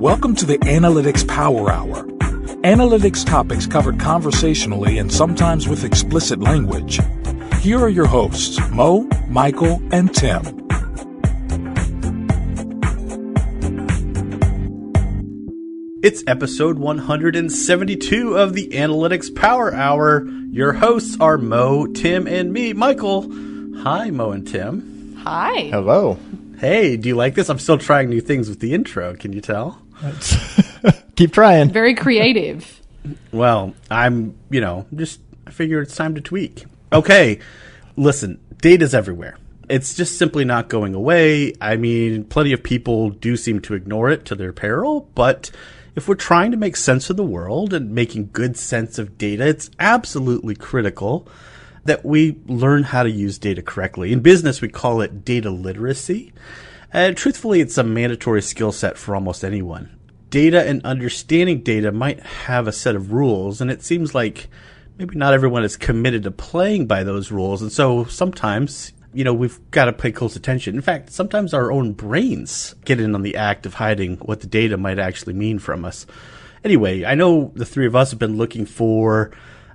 Welcome to the Analytics Power Hour. Analytics topics covered conversationally and sometimes with explicit language. Here are your hosts, Mo, Michael, and Tim. It's episode 172 of the Analytics Power Hour. Your hosts are Mo, Tim, and me, Michael. Hi, Mo and Tim. Hi. Hello. Hey, do you like this? I'm still trying new things with the intro. Can you tell? Keep trying. Very creative. Well, I figure it's time to tweak. Okay, listen, data's everywhere. It's just simply not going away. I mean, plenty of people do seem to ignore it to their peril, but if we're trying to make sense of the world and making good sense of data, it's absolutely critical that we learn how to use data correctly. In business, we call it data literacy. And truthfully, it's a mandatory skill set for almost anyone. Data and understanding data might have a set of rules, and it seems like maybe not everyone is committed to playing by those rules. And so sometimes, we've got to pay close attention. In fact, sometimes our own brains get in on the act of hiding what the data might actually mean from us. Anyway, I know the three of us have been looking for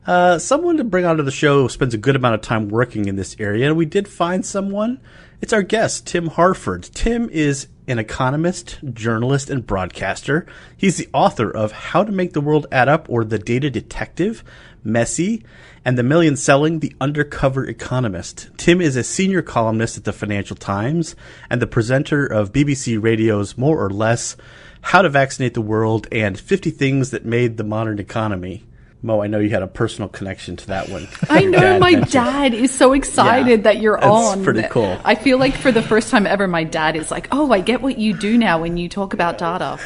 someone to bring onto the show who spends a good amount of time working in this area, and we did find someone. It's our guest, Tim Harford. Tim is an economist, journalist, and broadcaster. He's the author of How to Make the World Add Up, or The Data Detective, Messy, and The Million Selling, The Undercover Economist. Tim is a senior columnist at the Financial Times and the presenter of BBC Radio's More or Less, How to Vaccinate the World, and 50 Things That Made the Modern Economy. Mo, I know you had a personal connection to that one. I know my dad is so excited that you're on. That's pretty cool. I feel like for the first time ever, my dad is like, oh, I get what you do now when you talk about data.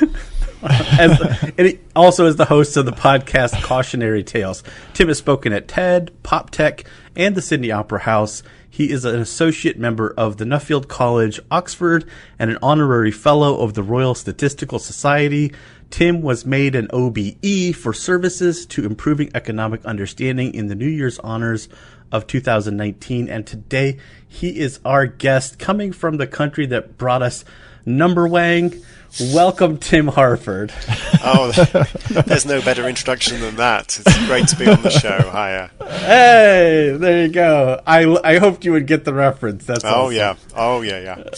And he also is the host of the podcast Cautionary Tales. Tim has spoken at TED, PopTech, and the Sydney Opera House. He is an associate member of the Nuffield College, Oxford, and an honorary fellow of the Royal Statistical Society. Tim was made an OBE for services to improving economic understanding in the New Year's honors of 2019. And today he is our guest coming from the country that brought us number wang. Welcome, Tim Harford. Oh, there's no better introduction than that. It's great to be on the show. Hiya. Hey, there you go. I hoped you would get the reference. That's awesome. Yeah.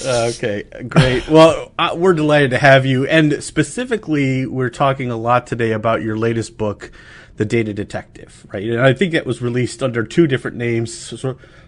Okay, great. Well, we're delighted to have you. And specifically, we're talking a lot today about your latest book, The Data Detective, right? And I think it was released under two different names,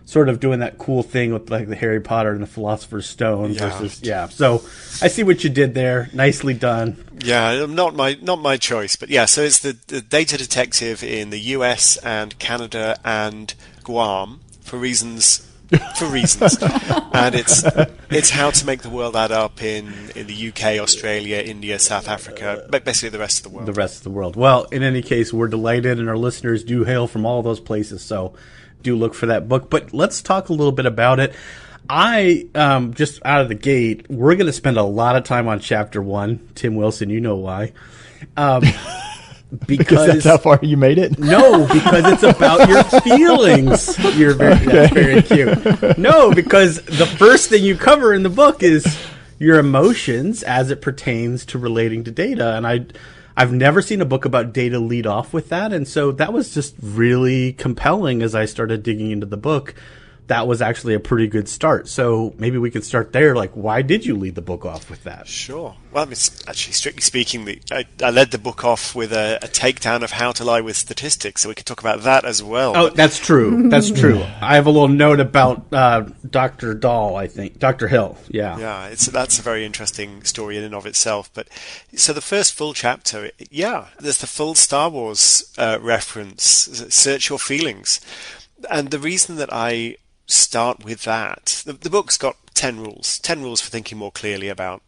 sort of doing that cool thing with like the Harry Potter and the Philosopher's Stone versus. So I see what you did there. Nicely done. Yeah, not my choice, but yeah. So it's the Data Detective in the US and Canada and Guam for reasons. And it's how to make the world add up in the UK, Australia, India, South Africa, but basically the rest of the world. Well, in any case, we're delighted, and our listeners do hail from all those places, so do look for that book. But let's talk a little bit about it. I just out of the gate, we're going to spend a lot of time on chapter 1. Tim Wilson, you know why. Because that's how far you made it? No, because it's about your feelings. That's very cute. No, because the first thing you cover in the book is your emotions as it pertains to relating to data. And I've never seen a book about data lead off with that. And so that was just really compelling as I started digging into the book. That was actually a pretty good start. So maybe we could start there. Like, why did you lead the book off with that? Sure. Well, it's actually, strictly speaking, I led the book off with a takedown of How to Lie with Statistics, so we could talk about that as well. Oh, that's true. That's true. I have a little note about Dr. Dahl, I think. Dr. Hill, yeah. Yeah, that's a very interesting story in and of itself. But so the first full chapter, there's the full Star Wars reference, Search Your Feelings. And the reason that I start with that, the book's got 10 rules for thinking more clearly about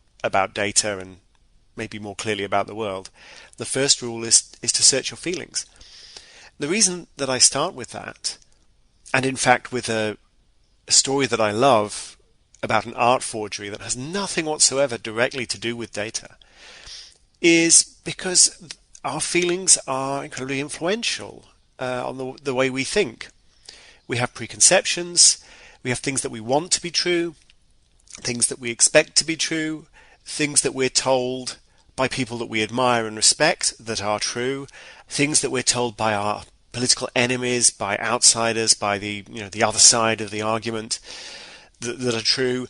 data and maybe more clearly about the world. The first rule is to search your feelings. The reason that I start with that, and in fact with a story that I love about an art forgery that has nothing whatsoever directly to do with data, is because our feelings are incredibly influential on the way we think. We have preconceptions, we have things that we want to be true, things that we expect to be true, things that we're told by people that we admire and respect that are true, things that we're told by our political enemies, by outsiders, by the other side of the argument that are true.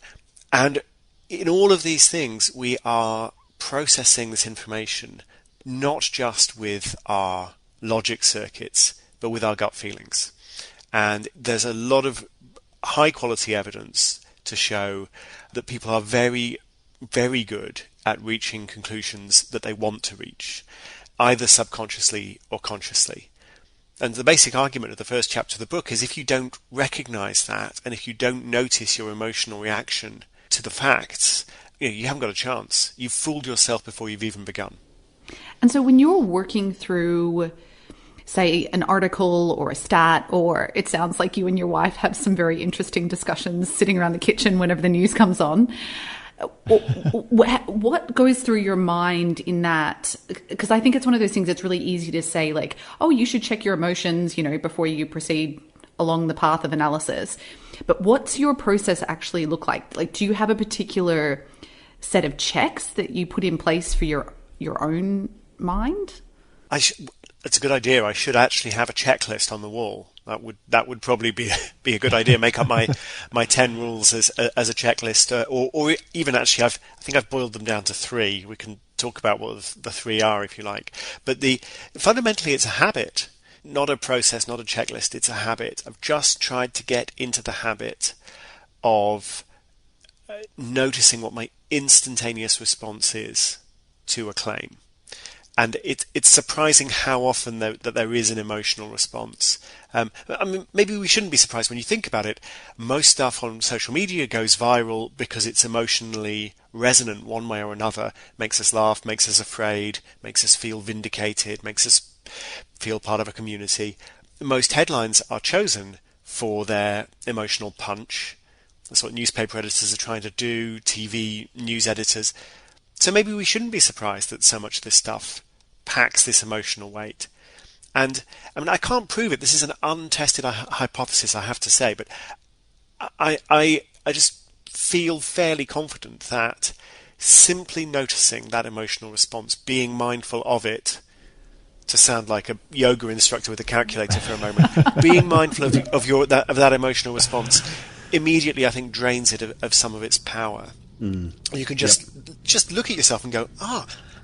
And in all of these things, we are processing this information not just with our logic circuits, but with our gut feelings. And there's a lot of high quality evidence to show that people are very, very good at reaching conclusions that they want to reach, either subconsciously or consciously. And the basic argument of the first chapter of the book is if you don't recognize that, and if you don't notice your emotional reaction to the facts, you haven't got a chance. You've fooled yourself before you've even begun. And so when you're working through, say, an article or a stat, or it sounds like you and your wife have some very interesting discussions sitting around the kitchen whenever the news comes on, what goes through your mind in that? Because I think it's one of those things that's really easy to say, like, oh, you should check your emotions, before you proceed along the path of analysis. But what's your process actually look like? Like, do you have a particular set of checks that you put in place for your own mind? It's a good idea. I should actually have a checklist on the wall. That would probably be a good idea. Make up my 10 rules as a checklist, or even actually I think I've boiled them down to 3. We can talk about what the 3 are if you like. But fundamentally it's a habit, not a process, not a checklist. It's a habit. I've just tried to get into the habit of noticing what my instantaneous response is to a claim. And it's surprising how often that there is an emotional response. Maybe we shouldn't be surprised when you think about it. Most stuff on social media goes viral because it's emotionally resonant one way or another. Makes us laugh, makes us afraid, makes us feel vindicated, makes us feel part of a community. Most headlines are chosen for their emotional punch. That's what newspaper editors are trying to do, TV news editors. So maybe we shouldn't be surprised that so much of this stuff packs this emotional weight. And I can't prove it. This is an untested hypothesis, I have to say, but I just feel fairly confident that simply noticing that emotional response, being mindful of it, to sound like a yoga instructor with a calculator for a moment, being mindful of that emotional response immediately, I think, drains it of some of its power. You can just look at yourself and go,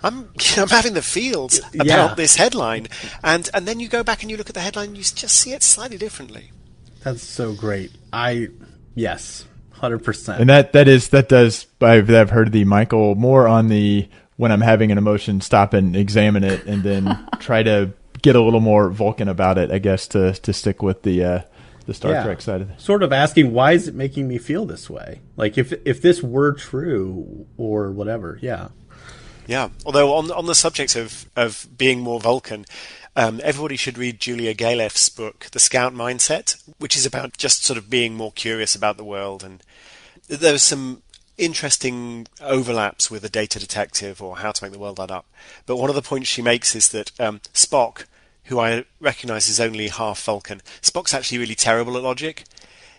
I'm having the feels about this headline, and then you go back and you look at the headline and you just see it slightly differently. That's so great. Yes, 100%. And that does. I've heard the Michael more on the when I'm having an emotion, stop and examine it, and then try to get a little more Vulcan about it. I guess to stick with the Star Trek side of it. Sort of asking, why is it making me feel this way? Like if this were true or whatever. Yeah. Yeah. Although on the subject of being more Vulcan, everybody should read Julia Galef's book, The Scout Mindset, which is about just sort of being more curious about the world. And there's some interesting overlaps with A Data Detective or How to Make the World Add Up. But one of the points she makes is that Spock, who I recognise is only half Vulcan, Spock's actually really terrible at logic.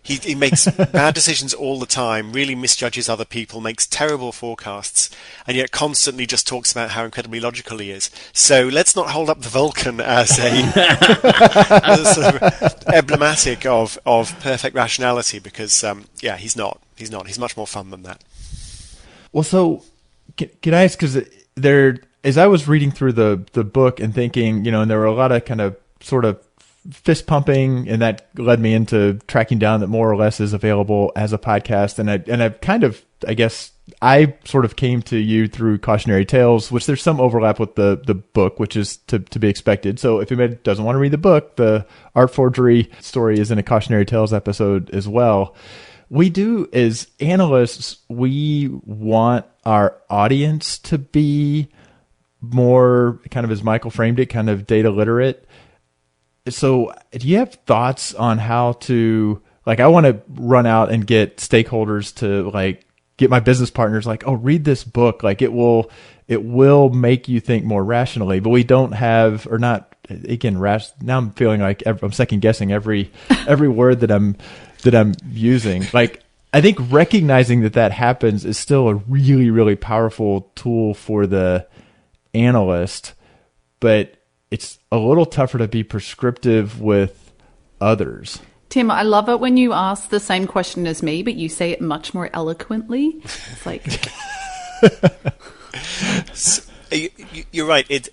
He makes bad decisions all the time, really misjudges other people, makes terrible forecasts, and yet constantly just talks about how incredibly logical he is. So let's not hold up the Vulcan as a sort of emblematic of perfect rationality, because he's not. He's much more fun than that. Well, so can I ask, because as I was reading through the book and thinking, and there were a lot of kind of sort of fist pumping, and that led me into tracking down that more or less is available as a podcast. And I've kind of, I guess, I sort of came to you through Cautionary Tales, which there's some overlap with the book, which is to be expected. So if anybody doesn't want to read the book, the art forgery story is in a Cautionary Tales episode as well. We do, as analysts, we want our audience to be more, kind of as Michael framed it, kind of data literate. So do you have thoughts on how to, like, I want to run out and get stakeholders to, like, get my business partners like, oh, read this book. Like, it will make you think more rationally, but we don't have, or not, again, now I'm feeling like I'm second guessing every word that I'm using. Like, I think recognizing that happens is still a really, really powerful tool for the analyst, but it's a little tougher to be prescriptive with others. Tim, I love it when you ask the same question as me, but you say it much more eloquently. It's like... You're right.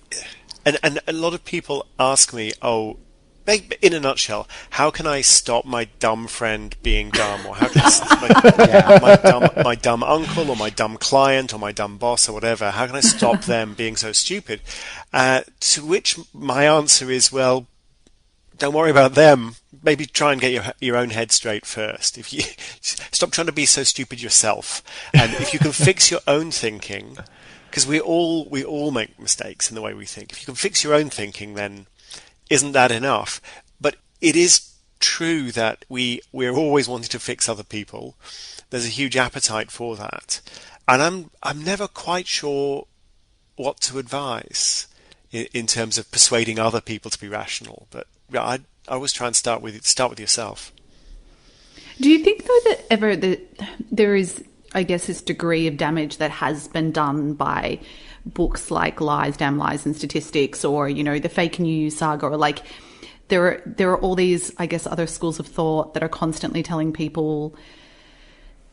And a lot of people ask me, in a nutshell, how can I stop my dumb friend being dumb? Or how can I stop my dumb uncle or my dumb client or my dumb boss or whatever? How can I stop them being so stupid? To which my answer is, well, don't worry about them. Maybe try and get your own head straight first. If you stop trying to be so stupid yourself, and if you can fix your own thinking, because we all make mistakes in the way we think. If you can fix your own thinking, then isn't that enough? But it is true that we're always wanting to fix other people. There's a huge appetite for that, and I'm never quite sure what to advise in terms of persuading other people to be rational. But yeah, I always try and start with yourself. Do you think though that there is, I guess, this degree of damage that has been done by books like Lies, Damn Lies and Statistics, or, the fake news saga, or like there are all these, I guess, other schools of thought that are constantly telling people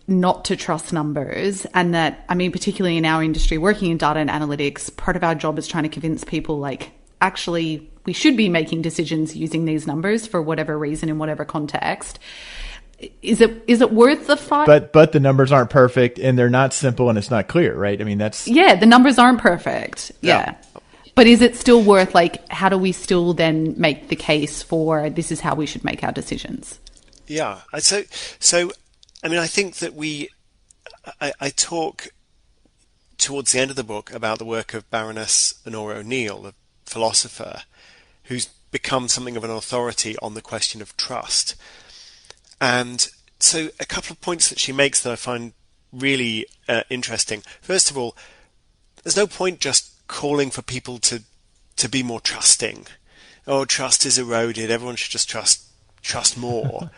not to trust numbers, and that, I mean, particularly in our industry, working in data and analytics, part of our job is trying to convince people, like, actually, we should be making decisions using these numbers for whatever reason in whatever context. Is it worth the fight? But the numbers aren't perfect, and they're not simple, and it's not clear, right? I mean, the numbers aren't perfect. Yeah. But is it still worth, like, how do we still then make the case for this is how we should make our decisions? Yeah. So I mean, I think that I talk towards the end of the book about the work of Baroness Honora O'Neill, the philosopher, who's become something of an authority on the question of trust. And so a couple of points that she makes that I find really interesting. First of all, there's no point just calling for people to be more trusting. Oh, trust is eroded. Everyone should just trust more.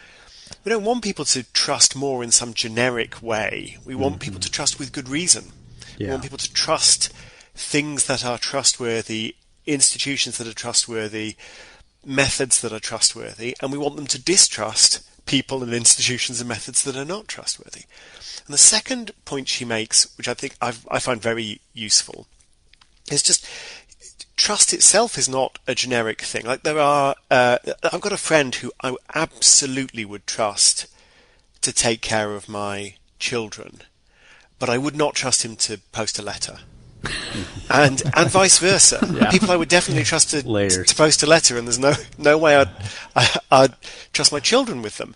We don't want people to trust more in some generic way. We want people to trust with good reason. Yeah. We want people to trust things that are trustworthy, institutions that are trustworthy, methods that are trustworthy, and we want them to distrust people and institutions and methods that are not trustworthy. And the second point she makes, which I think I find very useful, is just trust itself is not a generic thing. Like I've got a friend who I absolutely would trust to take care of my children, but I would not trust him to post a letter. and vice versa. Yeah. People I would definitely trust to post a letter, and there's no way I'd trust my children with them.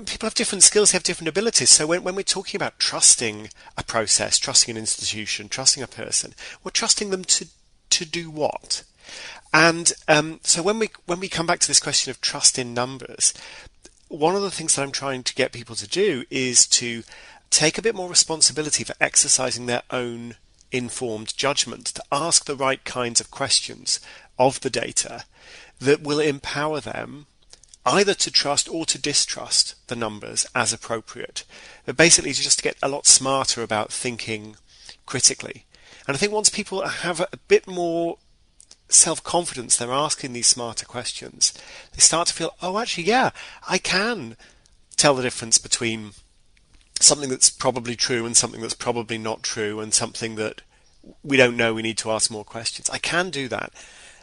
People have different skills, have different abilities. So when we're talking about trusting a process, trusting an institution, trusting a person, we're trusting them to do what? And so when we come back to this question of trust in numbers, one of the things that I'm trying to get people to do is to take a bit more responsibility for exercising their own informed judgment, to ask the right kinds of questions of the data that will empower them either to trust or to distrust the numbers as appropriate, but basically just to get a lot smarter about thinking critically. And I think once people have a bit more self-confidence, they're asking these smarter questions, they start to feel, oh, actually, yeah, I can tell the difference between something that's probably true and something that's probably not true, and something that we don't know, we need to ask more questions. I can do that.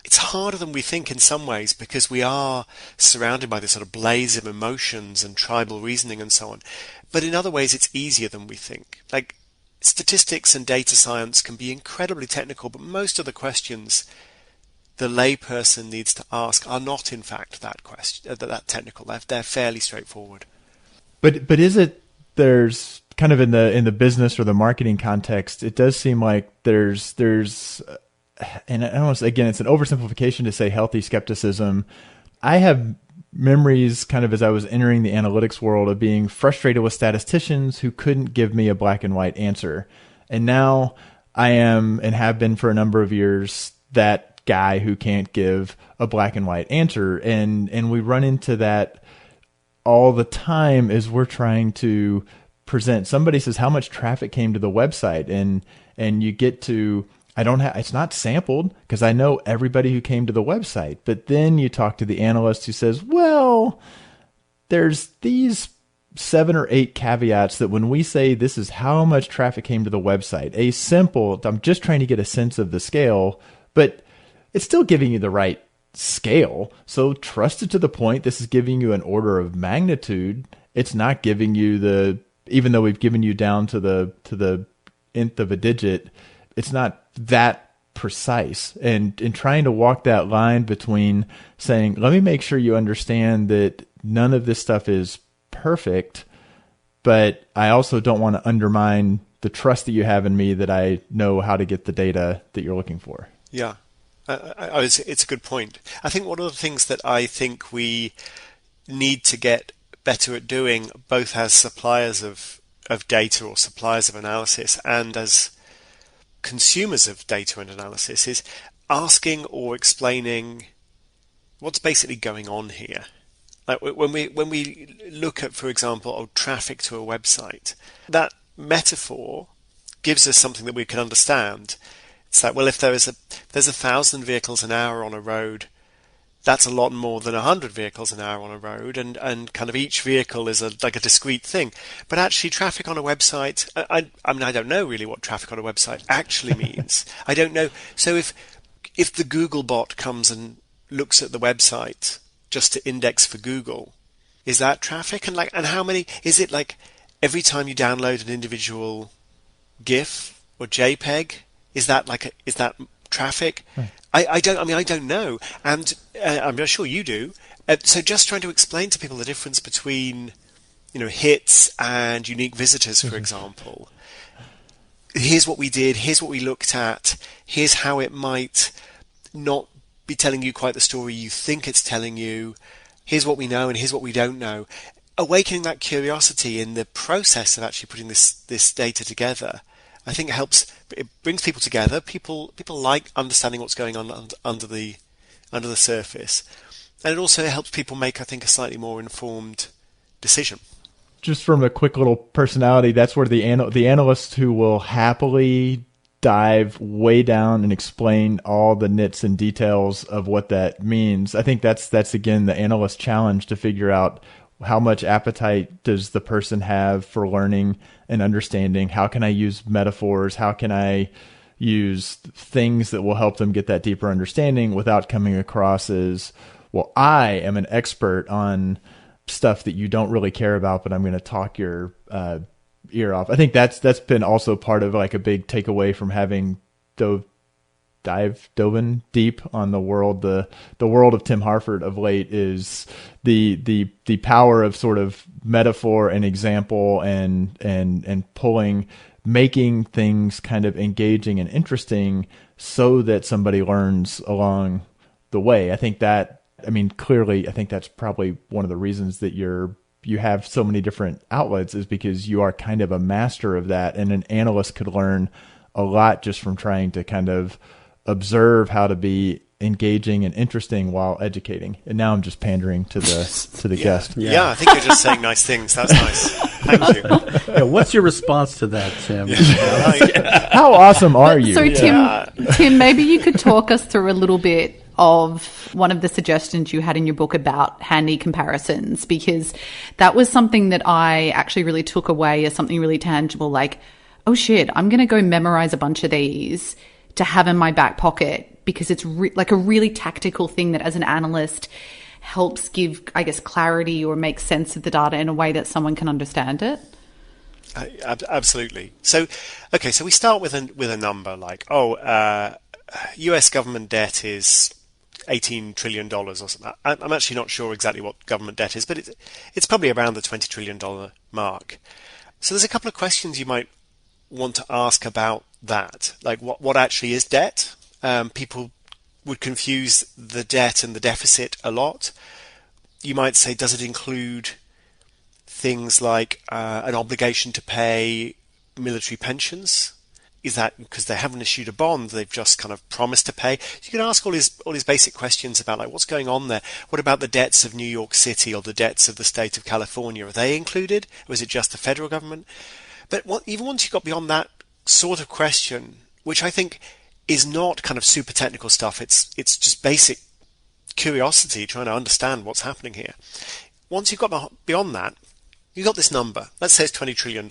It's harder than we think in some ways, because we are surrounded by this sort of blaze of emotions and tribal reasoning and so on. But in other ways, it's easier than we think. Like, statistics and data science can be incredibly technical, but most of the questions the layperson needs to ask are not, in fact, that technical. They're fairly straightforward. But is it? There's kind of in the business or the marketing context, it does seem like there's and I don't want to say, again, it's an oversimplification to say healthy skepticism. I have memories kind of as I was entering the analytics world of being frustrated with statisticians who couldn't give me a black and white answer. And now I am, and have been for a number of years, that guy who can't give a black and white answer. And we run into that all the time as we're trying to present. Somebody says, how much traffic came to the website? And you get to it's not sampled because I know everybody who came to the website. But then you talk to the analyst who says, well, there's these 7 or 8 caveats that when we say this is how much traffic came to the website, I'm just trying to get a sense of the scale, but it's still giving you the right scale. So trust it to the point. This is giving you an order of magnitude. It's not giving you even though we've given you down to the nth of a digit, it's not that precise. And in trying to walk that line between saying, let me make sure you understand that none of this stuff is perfect, but I also don't want to undermine the trust that you have in me that I know how to get the data that you're looking for. Yeah, it's a good point. I think one of the things that I think we need to get better at doing, both as suppliers of data or suppliers of analysis and as consumers of data and analysis, is asking or explaining what's basically going on here. Like when we look at, for example, traffic to a website, that metaphor gives us something that we can understand. It's like, well, if there's 1,000 vehicles an hour on a road, that's a lot more than 100 vehicles an hour on a road, and kind of each vehicle is like a discrete thing. But actually, traffic on a website, I mean, I don't know really what traffic on a website actually means. I don't know. So if the Google bot comes and looks at the website just to index for Google, is that traffic? And how many is it? Like every time you download an individual GIF or JPEG, is that traffic? Right. I don't know, and I'm sure you do. So just trying to explain to people the difference between, hits and unique visitors, for example. Here's what we did. Here's what we looked at. Here's how it might not be telling you quite the story you think it's telling you. Here's what we know, and here's what we don't know. Awakening that curiosity in the process of actually putting this data together, I think it brings people together. People like understanding what's going on under the surface, and it also helps people make, I think, a slightly more informed decision. Just from a quick little personality, that's where the analysts who will happily dive way down and explain all the nits and details of what that means. I think that's again the analyst challenge, to figure out how much appetite does the person have for learning and understanding. How can I use metaphors? How can I use things that will help them get that deeper understanding without coming across as, well, I am an expert on stuff that you don't really care about, but I'm going to talk your ear off. I think that's been also part of like a big takeaway from having dove deep on the world of Tim Harford of late, is the power of sort of metaphor and example and making things kind of engaging and interesting so that somebody learns along the way. Clearly, I think that's probably one of the reasons that you have so many different outlets, is because you are kind of a master of that, and an analyst could learn a lot just from trying to kind of observe how to be engaging and interesting while educating. And now I'm just pandering to the guest. Yeah, I think you're just saying nice things. That's nice. Thank you. Yeah, what's your response to that, Tim? How awesome are you? So Tim, maybe you could talk us through a little bit of one of the suggestions you had in your book about handy comparisons, because that was something that I actually really took away as something really tangible, like, oh shit, I'm going to go memorize a bunch of these to have in my back pocket, because it's like a really tactical thing that as an analyst helps give, I guess, clarity or make sense of the data in a way that someone can understand it. Absolutely. So we start with a number like, US government debt is $18 trillion or something. I'm actually not sure exactly what government debt is, but it's probably around the $20 trillion mark. So there's a couple of questions you might want to ask about that. Like what actually is debt? People would confuse the debt and the deficit a lot. You might say, does it include things like an obligation to pay military pensions? Is that because they haven't issued a bond, they've just kind of promised to pay? You can ask all these basic questions about like what's going on there. What about the debts of New York City or the debts of the state of California? Are they included, or is it just the federal government? But even once you got beyond that sort of question, which I think is not kind of super technical stuff. It's just basic curiosity, trying to understand what's happening here. Once you've got beyond that, you've got this number. Let's say it's $20 trillion.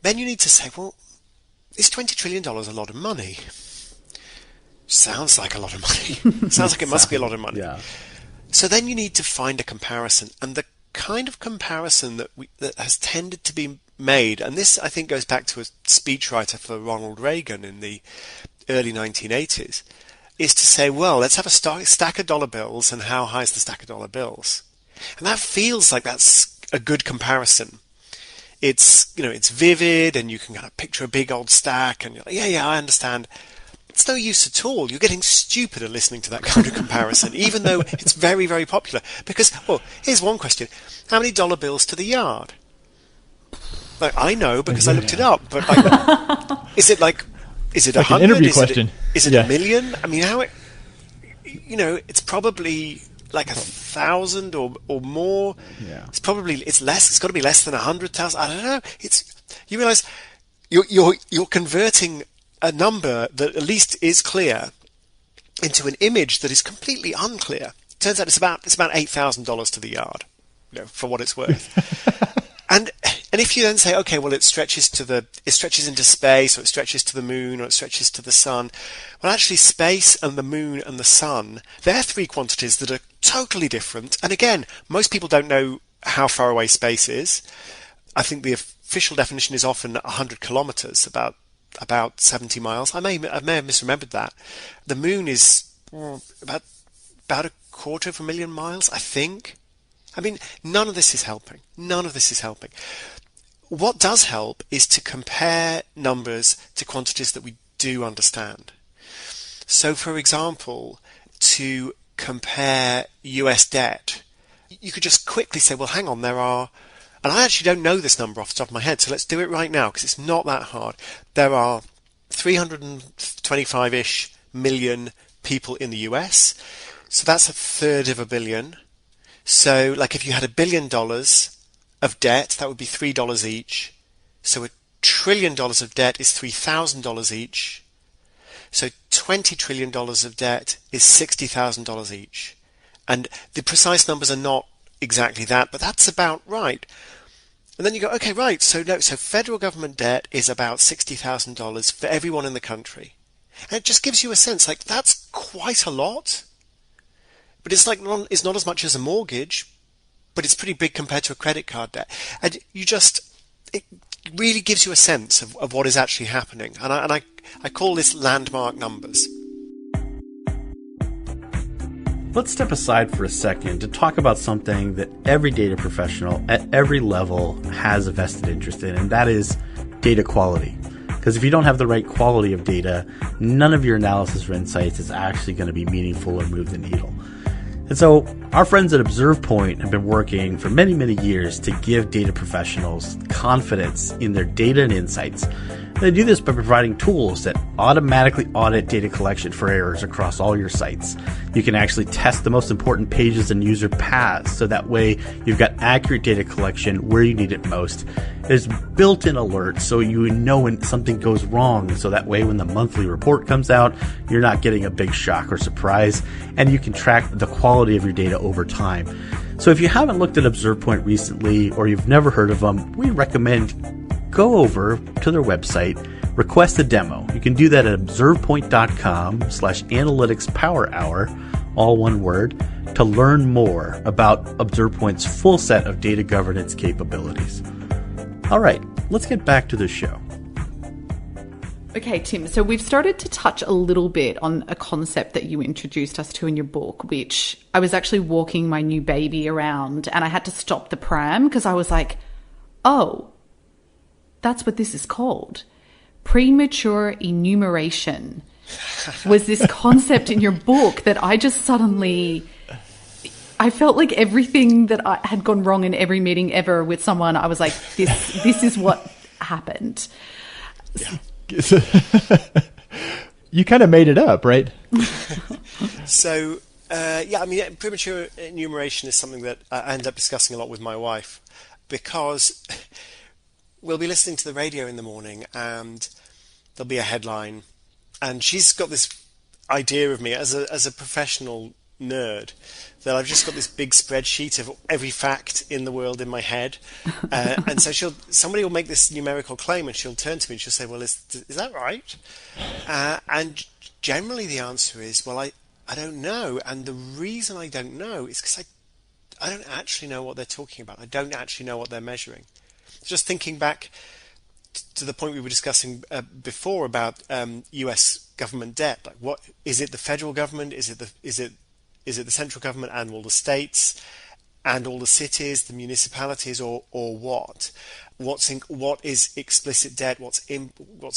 Then you need to say, well, is $20 trillion a lot of money? Sounds like a lot of money. Sounds like it must be a lot of money. Yeah. So then you need to find a comparison. And the kind of comparison that has tended to be made, and this I think goes back to a speechwriter for Ronald Reagan in the early 1980s, is to say, well, let's have a stack of dollar bills, and how high is the stack of dollar bills? And that feels like that's a good comparison. It's, it's vivid, and you can kind of picture a big old stack, and you're like, yeah, I understand. It's no use at all. You're getting stupider listening to that kind of comparison, even though it's very, very popular. Because, well, here's one question. How many dollar bills to the yard? Like, I know because I looked it up, but is it 100? An interview question. Is it a million? I mean, it's probably like 1,000 or more. Yeah. It's less. It's got to be less than 100,000. I don't know. You realize you're converting a number that at least is clear into an image that is completely unclear. Turns out it's about $8,000 to the yard, for what it's worth. And if you then say, okay, well, it stretches into space, or it stretches to the moon, or it stretches to the sun. Well, actually, space and the moon and the sun, they're three quantities that are totally different. And again, most people don't know how far away space is. I think the official definition is often 100 kilometers, about 70 miles. I may have misremembered that. The moon is about 250,000 miles, I think. I mean, none of this is helping. What does help is to compare numbers to quantities that we do understand. So, for example, to compare US debt, you could just quickly say, well, hang on, and I actually don't know this number off the top of my head, so let's do it right now, because it's not that hard. There are 325-ish million people in the US, so that's a third of a billion. So, like, if you had $1 billion of debt, that would be $3 each. So $1 trillion of debt is $3,000 each. So $20 trillion of debt is $60,000 each. And the precise numbers are not exactly that, but that's about right. And then you go, okay, right, so federal government debt is about $60,000 for everyone in the country. And it just gives you a sense, like, that's quite a lot. But it's not as much as a mortgage, but it's pretty big compared to a credit card debt. And it really gives you a sense of what is actually happening. And I call this landmark numbers. Let's step aside for a second to talk about something that every data professional at every level has a vested interest in, and that is data quality. Because if you don't have the right quality of data, none of your analysis or insights is actually going to be meaningful or move the needle. And so our friends at ObservePoint have been working for many, many years to give data professionals confidence in their data and insights. And they do this by providing tools that automatically audit data collection for errors across all your sites. You can actually test the most important pages and user paths, so that way you've got accurate data collection where you need it most. There's built-in alerts so you know when something goes wrong, so that way when the monthly report comes out, you're not getting a big shock or surprise, and you can track the quality of your data over time. So if you haven't looked at ObservePoint recently, or you've never heard of them, we recommend go over to their website, request a demo. You can do that at observepoint.com/analyticspowerhour, all one word, to learn more about ObservePoint's full set of data governance capabilities. All right, let's get back to the show. Okay, Tim, so we've started to touch a little bit on a concept that you introduced us to in your book, which I was actually walking my new baby around and I had to stop the pram because I was like, oh, that's what this is called. Premature enumeration was this concept in your book that I just suddenly, I felt like everything that I had gone wrong in every meeting ever with someone, I was like, this is what happened. Yeah. You kind of made it up, right? So, I mean, premature enumeration is something that I end up discussing a lot with my wife, because we'll be listening to the radio in the morning and there'll be a headline, and she's got this idea of me as a professional nerd, that I've just got this big spreadsheet of every fact in the world in my head, and so somebody will make this numerical claim, and she'll turn to me and she'll say, "Well, is that right?" And generally the answer is, "Well, I don't know," and the reason I don't know is because I don't actually know what they're talking about. I don't actually know what they're measuring. Just thinking back to the point we were discussing before about U.S. government debt, like what is it? The federal government? Is it the central government and all the states and all the cities, the municipalities, or what? What is explicit debt? What's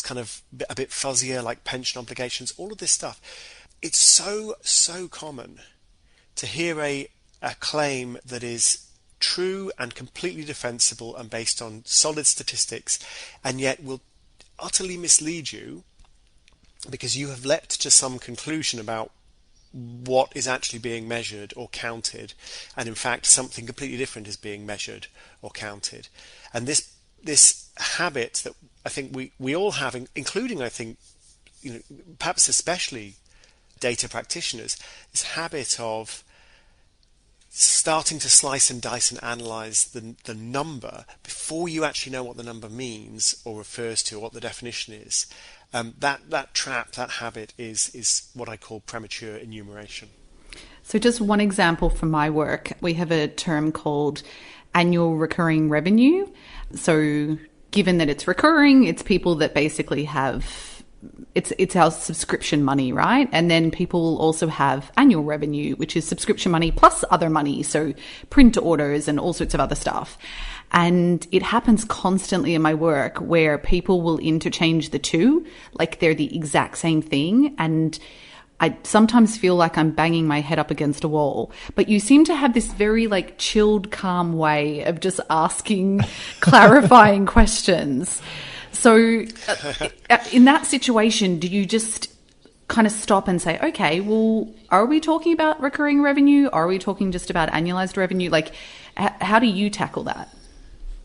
kind of a bit fuzzier, like pension obligations? All of this stuff. It's so common to hear a claim that is true and completely defensible and based on solid statistics, and yet will utterly mislead you because you have leapt to some conclusion about what is actually being measured or counted, and in fact something completely different is being measured or counted. And this habit that I think we all have, including, I think, perhaps especially data practitioners, this habit of starting to slice and dice and analyze the number before you actually know what the number means or refers to, or what the definition is. That trap, that habit is what I call premature enumeration. So just one example from my work, we have a term called annual recurring revenue. So given that it's recurring, it's people that basically have, it's our subscription money, right? And then people also have annual revenue, which is subscription money plus other money. So print orders and all sorts of other stuff. And it happens constantly in my work where people will interchange the two, like they're the exact same thing. And I sometimes feel like I'm banging my head up against a wall. But you seem to have this very like chilled, calm way of just asking clarifying questions. So in that situation, do you just kind of stop and say, okay, well, are we talking about recurring revenue? Are we talking just about annualized revenue? Like, how do you tackle that?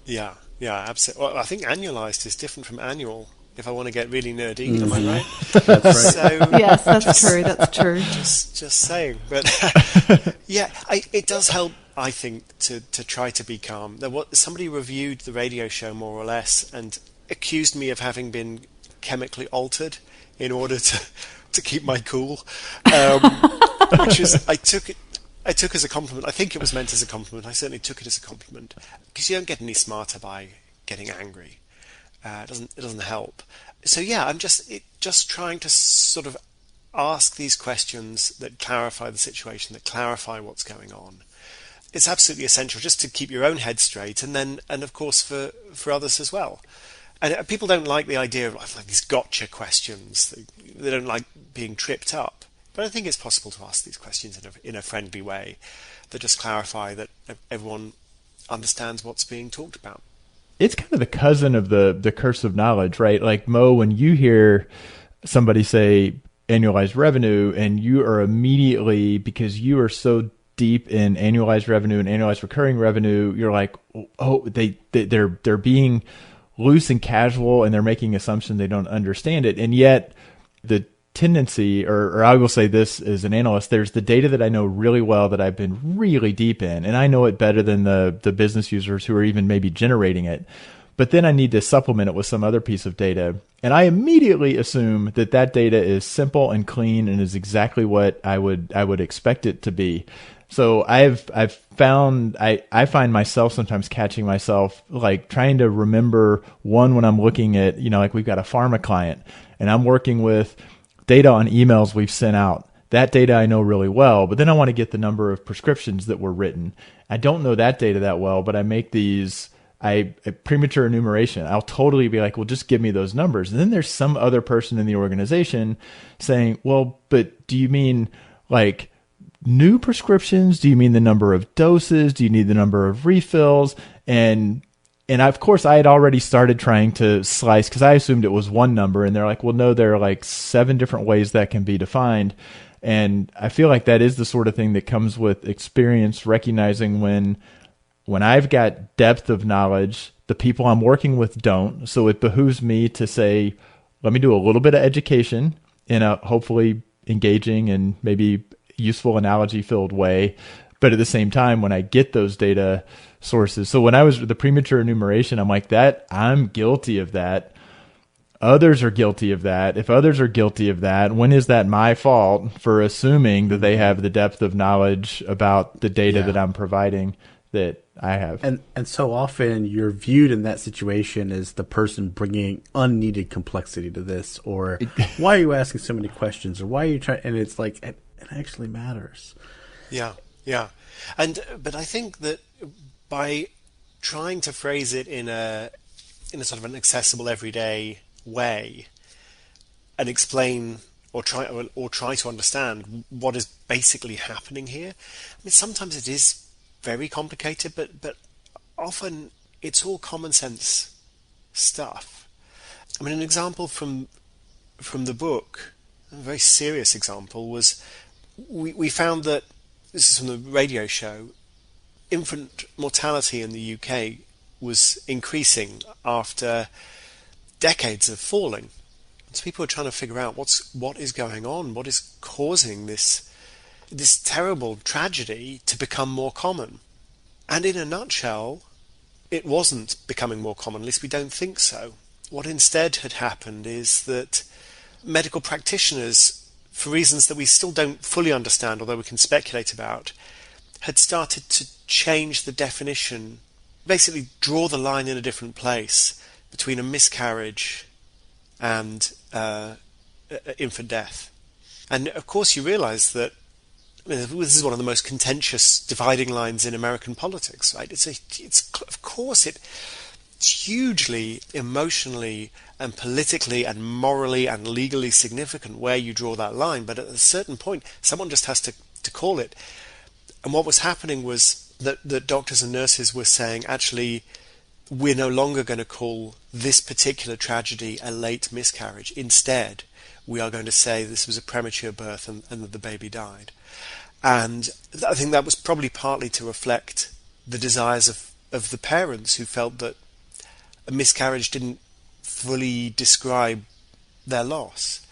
Yeah, absolutely. Well, I think annualized is different from annual, if I want to get really nerdy. Am I right? That's right. So, yes, that's true. That's true. Just saying. But yeah, it does help, I think, to try to be calm. Somebody reviewed the radio show, more or less, and accused me of having been chemically altered in order to keep my cool, which is I took as a compliment. I think it was meant as a compliment. I certainly took it as a compliment, because you don't get any smarter by getting angry. It doesn't help. So yeah, I'm just trying to sort of ask these questions that clarify the situation, that clarify what's going on. It's absolutely essential just to keep your own head straight, and of course for others as well. And people don't like the idea of like these gotcha questions. They don't like being tripped up. But I think it's possible to ask these questions in a friendly way that just clarify that everyone understands what's being talked about. It's kind of the cousin of the curse of knowledge, right? Like, Mo, when you hear somebody say annualized revenue, and you are immediately, because you are so deep in annualized revenue and annualized recurring revenue, you're like, oh, they're being loose and casual, and they're making assumptions, they don't understand it. And yet the tendency, or I will say this as an analyst, there's the data that I know really well, that I've been really deep in, and I know it better than the business users who are even maybe generating it. But then I need to supplement it with some other piece of data, and I immediately assume that data is simple and clean and is exactly what I would expect it to be. So I find myself sometimes catching myself like trying to remember when I'm looking at, like we've got a pharma client and I'm working with data on emails we've sent out. That data I know really well, but then I want to get the number of prescriptions that were written. I don't know that data that well, but I make a premature enumeration. I'll totally be like, well, just give me those numbers. And then there's some other person in the organization saying, well, but do you mean like new prescriptions? Do you mean the number of doses? Do you need the number of refills? And of course I had already started trying to slice, because I assumed it was one number, and they're like, well, no, there are like 7 different ways that can be defined. And I feel like that is the sort of thing that comes with experience, recognizing when I've got depth of knowledge, the people I'm working with don't. So it behooves me to say, let me do a little bit of education in a hopefully engaging and maybe useful analogy filled way. But at the same time, when I get those data sources, so when I was the premature enumeration, I'm like, I'm guilty of that. Others are guilty of that. If others are guilty of that, when is that my fault for assuming that they have the depth of knowledge about the data that I'm providing that I have? And so often you're viewed in that situation as the person bringing unneeded complexity to this, or why are you asking so many questions, or why are you trying? And it's like it actually matters. Yeah. But I think that by trying to phrase it in a sort of an accessible, everyday way, and explain or try to understand what is basically happening here. I mean, sometimes it is very complicated, but often it's all common sense stuff. I mean, an example from the book, a very serious example, was we found that, this is from the radio show, infant mortality in the UK was increasing after decades of falling. So people are trying to figure out what is going on, what is causing this terrible tragedy to become more common. And in a nutshell, it wasn't becoming more common, at least we don't think so. What instead had happened is that medical practitioners, for reasons that we still don't fully understand, although we can speculate about, had started to change the definition, basically draw the line in a different place between a miscarriage and infant death. And of course you realise that, I mean, this is one of the most contentious dividing lines in American politics, right? It's of course it's hugely emotionally and politically and morally and legally significant where you draw that line, but at a certain point someone just has to call it. And what was happening was that doctors and nurses were saying, actually, we're no longer going to call this particular tragedy a late miscarriage. Instead, we are going to say this was a premature birth and that the baby died. And I think that was probably partly to reflect the desires of the parents, who felt that a miscarriage didn't fully describe their loss.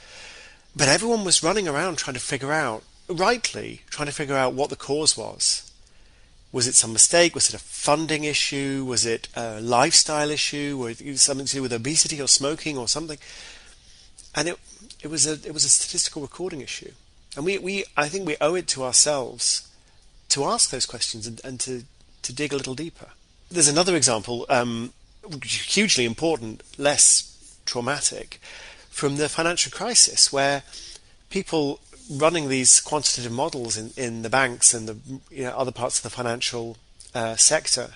But everyone was running around trying to figure out what the cause was. Was it some mistake? Was it a funding issue? Was it a lifestyle issue? Or something to do with obesity or smoking or something? And it was a statistical recording issue. And I think we owe it to ourselves to ask those questions and to dig a little deeper. There's another example, hugely important, less traumatic, from the financial crisis, where people running these quantitative models in the banks and the other parts of the financial sector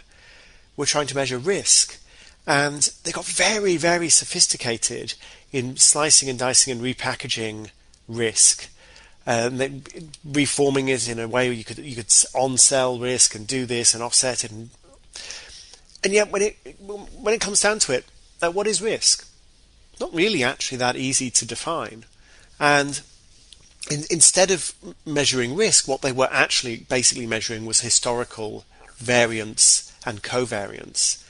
were trying to measure risk, and they got very, very sophisticated in slicing and dicing and repackaging risk, reforming it in a way where you could on-sell risk and do this and offset it, and yet when it comes down to it, what is risk? Not really actually that easy to define. And instead of measuring risk, what they were actually basically measuring was historical variance and covariance,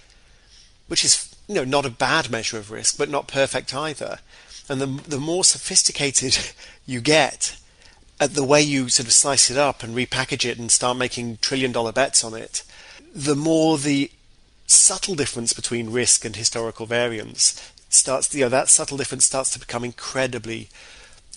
which is not a bad measure of risk, but not perfect either. And the more sophisticated you get at the way you sort of slice it up and repackage it and start making trillion-dollar bets on it, the more the subtle difference between risk and historical variance starts. That subtle difference starts to become incredibly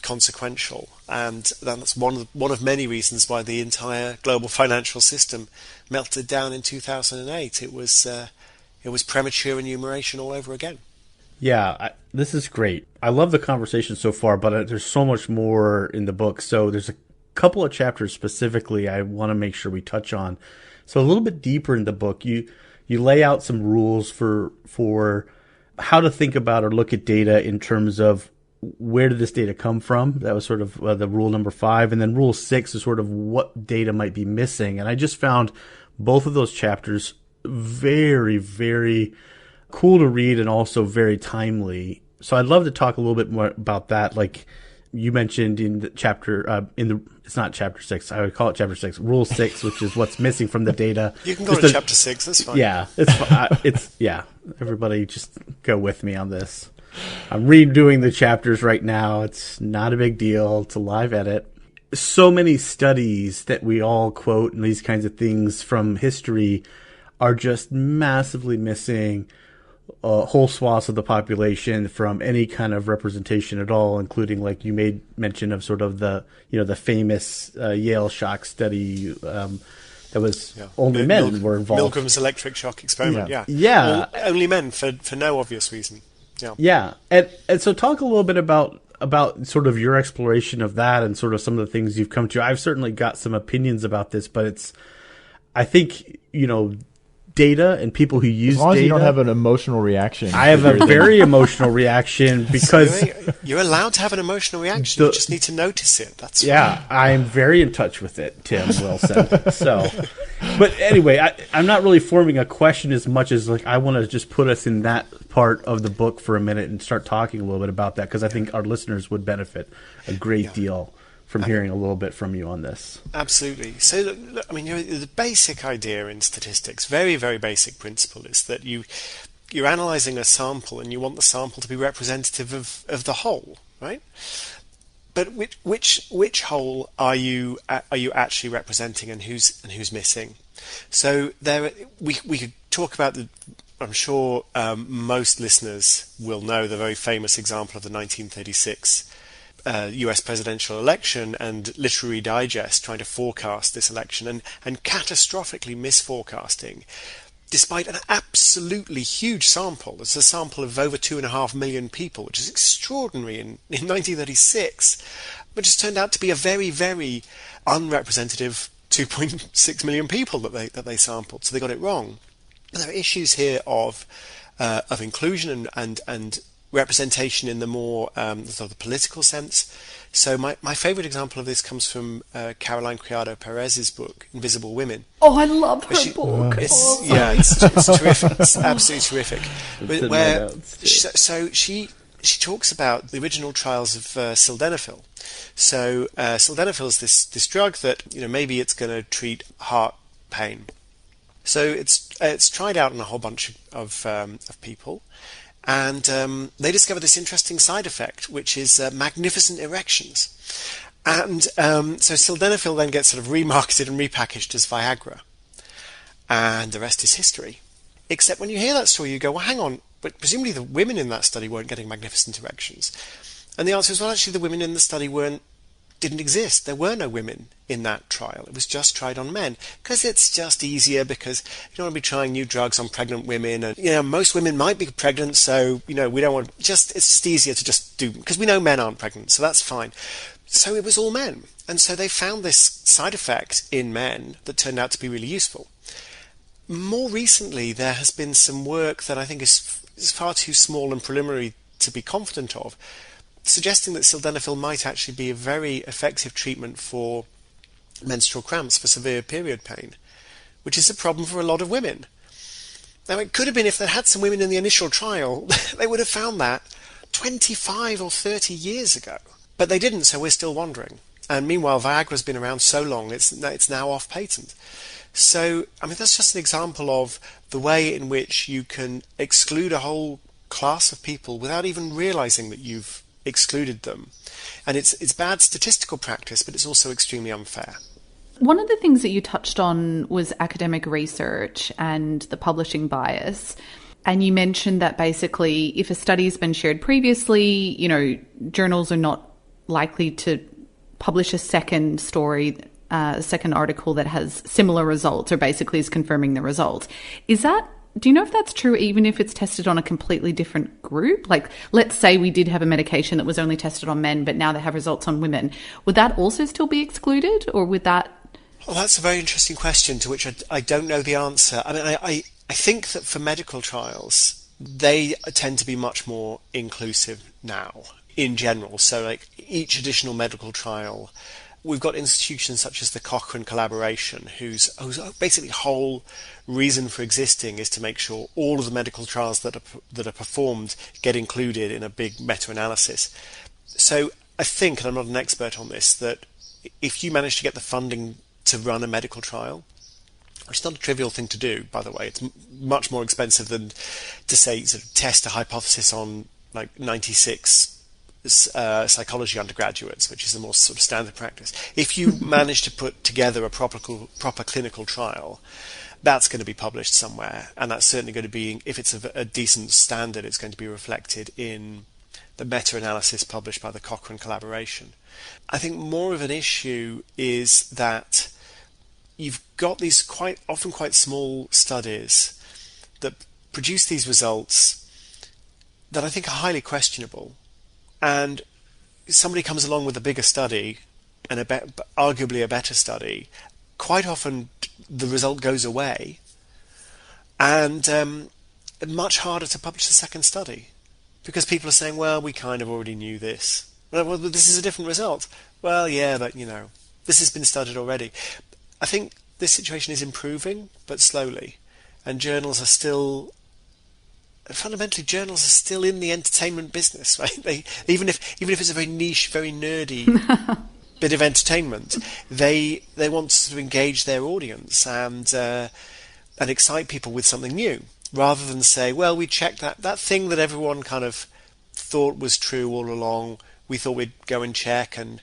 consequential, and that's one of many reasons why the entire global financial system melted down in 2008. It was premature enumeration all over again. Yeah, this is great. I love the conversation so far, but there's so much more in the book. So there's a couple of chapters specifically I want to make sure we touch on. So a little bit deeper in the book, you lay out some rules for how to think about or look at data in terms of where did this data come from. That was sort of the rule number 5. And then rule 6 is sort of what data might be missing. And I just found both of those chapters very, very cool to read and also very timely. So I'd love to talk a little bit more about that. Like you mentioned in the chapter, it's not chapter 6. I would call it chapter 6, rule 6, which is what's missing from the data. You can go to chapter 6. That's fine. Yeah, it's yeah. Everybody just go with me on this. I'm redoing the chapters right now. It's not a big deal. It's a live edit. So many studies that we all quote and these kinds of things from history are just massively missing whole swaths of the population from any kind of representation at all, including, like you made mention of, sort of the famous Yale shock study that was only men were involved. Milgram's electric shock experiment. Yeah. Yeah. Only men for no obvious reason. Yeah. Yeah. And so talk a little bit about sort of your exploration of that and sort of some of the things you've come to. I've certainly got some opinions about this, but I think, data and people who use data. As long as you don't have an emotional reaction. I have a very emotional reaction because you're allowed to have an emotional reaction. You just need to notice it. That's yeah. I'm very in touch with it, Tim Wilson. So, but anyway, I'm not really forming a question as much as like I want to just put us in that part of the book for a minute and start talking a little bit about that because I think our listeners would benefit a great deal from hearing a little bit from you on this. Absolutely. So, look, I mean, the basic idea in statistics, very, very basic principle, is that you're analysing a sample and you want the sample to be representative of the whole, right? But which whole are you actually representing, and who's missing? So we could talk about I'm sure most listeners will know the very famous example of the 1936 US presidential election, and Literary Digest trying to forecast this election and catastrophically misforecasting, despite an absolutely huge sample. It's a sample of over 2.5 million people, which is extraordinary in 1936, but just turned out to be a very, very unrepresentative 2.6 million people that they sampled. So they got it wrong. There are issues here of inclusion and representation in the more sort of the political sense. So my favorite example of this comes from Caroline Criado Perez's book, Invisible Women. Oh, I love her book. It's terrific. It's absolutely terrific. She talks about the original trials of sildenafil. So sildenafil is this drug that maybe it's going to treat heart pain. So it's tried out on a whole bunch of people. And they discover this interesting side effect, which is magnificent erections. And so sildenafil then gets sort of remarketed and repackaged as Viagra. And the rest is history. Except when you hear that story, you go, well, hang on, but presumably the women in that study weren't getting magnificent erections. And the answer is, well, actually, the women in the study didn't exist. There were no women in that trial. It was just tried on men because it's just easier, because you don't want to be trying new drugs on pregnant women, and most women might be pregnant, so we don't want it's just easier to just do, because we know men aren't pregnant, so that's fine. So it was all men, and so they found this side effect in men that turned out to be really useful. More recently, there has been some work that I think is far too small and preliminary to be confident of, suggesting that sildenafil might actually be a very effective treatment for menstrual cramps, for severe period pain, which is a problem for a lot of women. Now, it could have been if they had some women in the initial trial, they would have found that 25 or 30 years ago. But they didn't, so we're still wondering. And meanwhile, Viagra's been around so long, it's now off patent. So, I mean, that's just an example of the way in which you can exclude a whole class of people without even realizing that you've excluded them. And it's bad statistical practice, but it's also extremely unfair. One of the things that you touched on was academic research and the publishing bias. And you mentioned that basically if a study has been shared previously, journals are not likely to publish a second story, a second article that has similar results or basically is confirming the result. Do you know if that's true even if it's tested on a completely different group? Like, let's say we did have a medication that was only tested on men, but now they have results on women. Would that also still be excluded, or would that... Well, that's a very interesting question to which I don't know the answer. I mean, I think that for medical trials, they tend to be much more inclusive now in general. So, like, each additional medical trial, we've got institutions such as the Cochrane Collaboration, whose basically whole reason for existing is to make sure all of the medical trials that are performed get included in a big meta-analysis. So I think, and I'm not an expert on this, that if you manage to get the funding to run a medical trial, which is not a trivial thing to do, by the way, it's much more expensive than to say sort of test a hypothesis on like 96 psychology undergraduates, which is the more sort of standard practice. If you manage to put together a proper clinical trial, that's going to be published somewhere, and that's certainly going to be, if it's a decent standard, it's going to be reflected in the meta-analysis published by the Cochrane collaboration. I think more of an issue is that you've got these often quite small studies that produce these results that I think are highly questionable, and somebody comes along with a bigger study and arguably a better study. Quite often the result goes away, and much harder to publish the second study because people are saying, well, we kind of already knew this. Well, this is a different result. Well, yeah, but this has been studied already. I think this situation is improving, but slowly, and journals are still in the entertainment business, right? Even if it's a very niche, very nerdy bit of entertainment, they want to engage their audience and excite people with something new, rather than say, well, we checked that thing that everyone kind of thought was true all along. We thought we'd go and check, and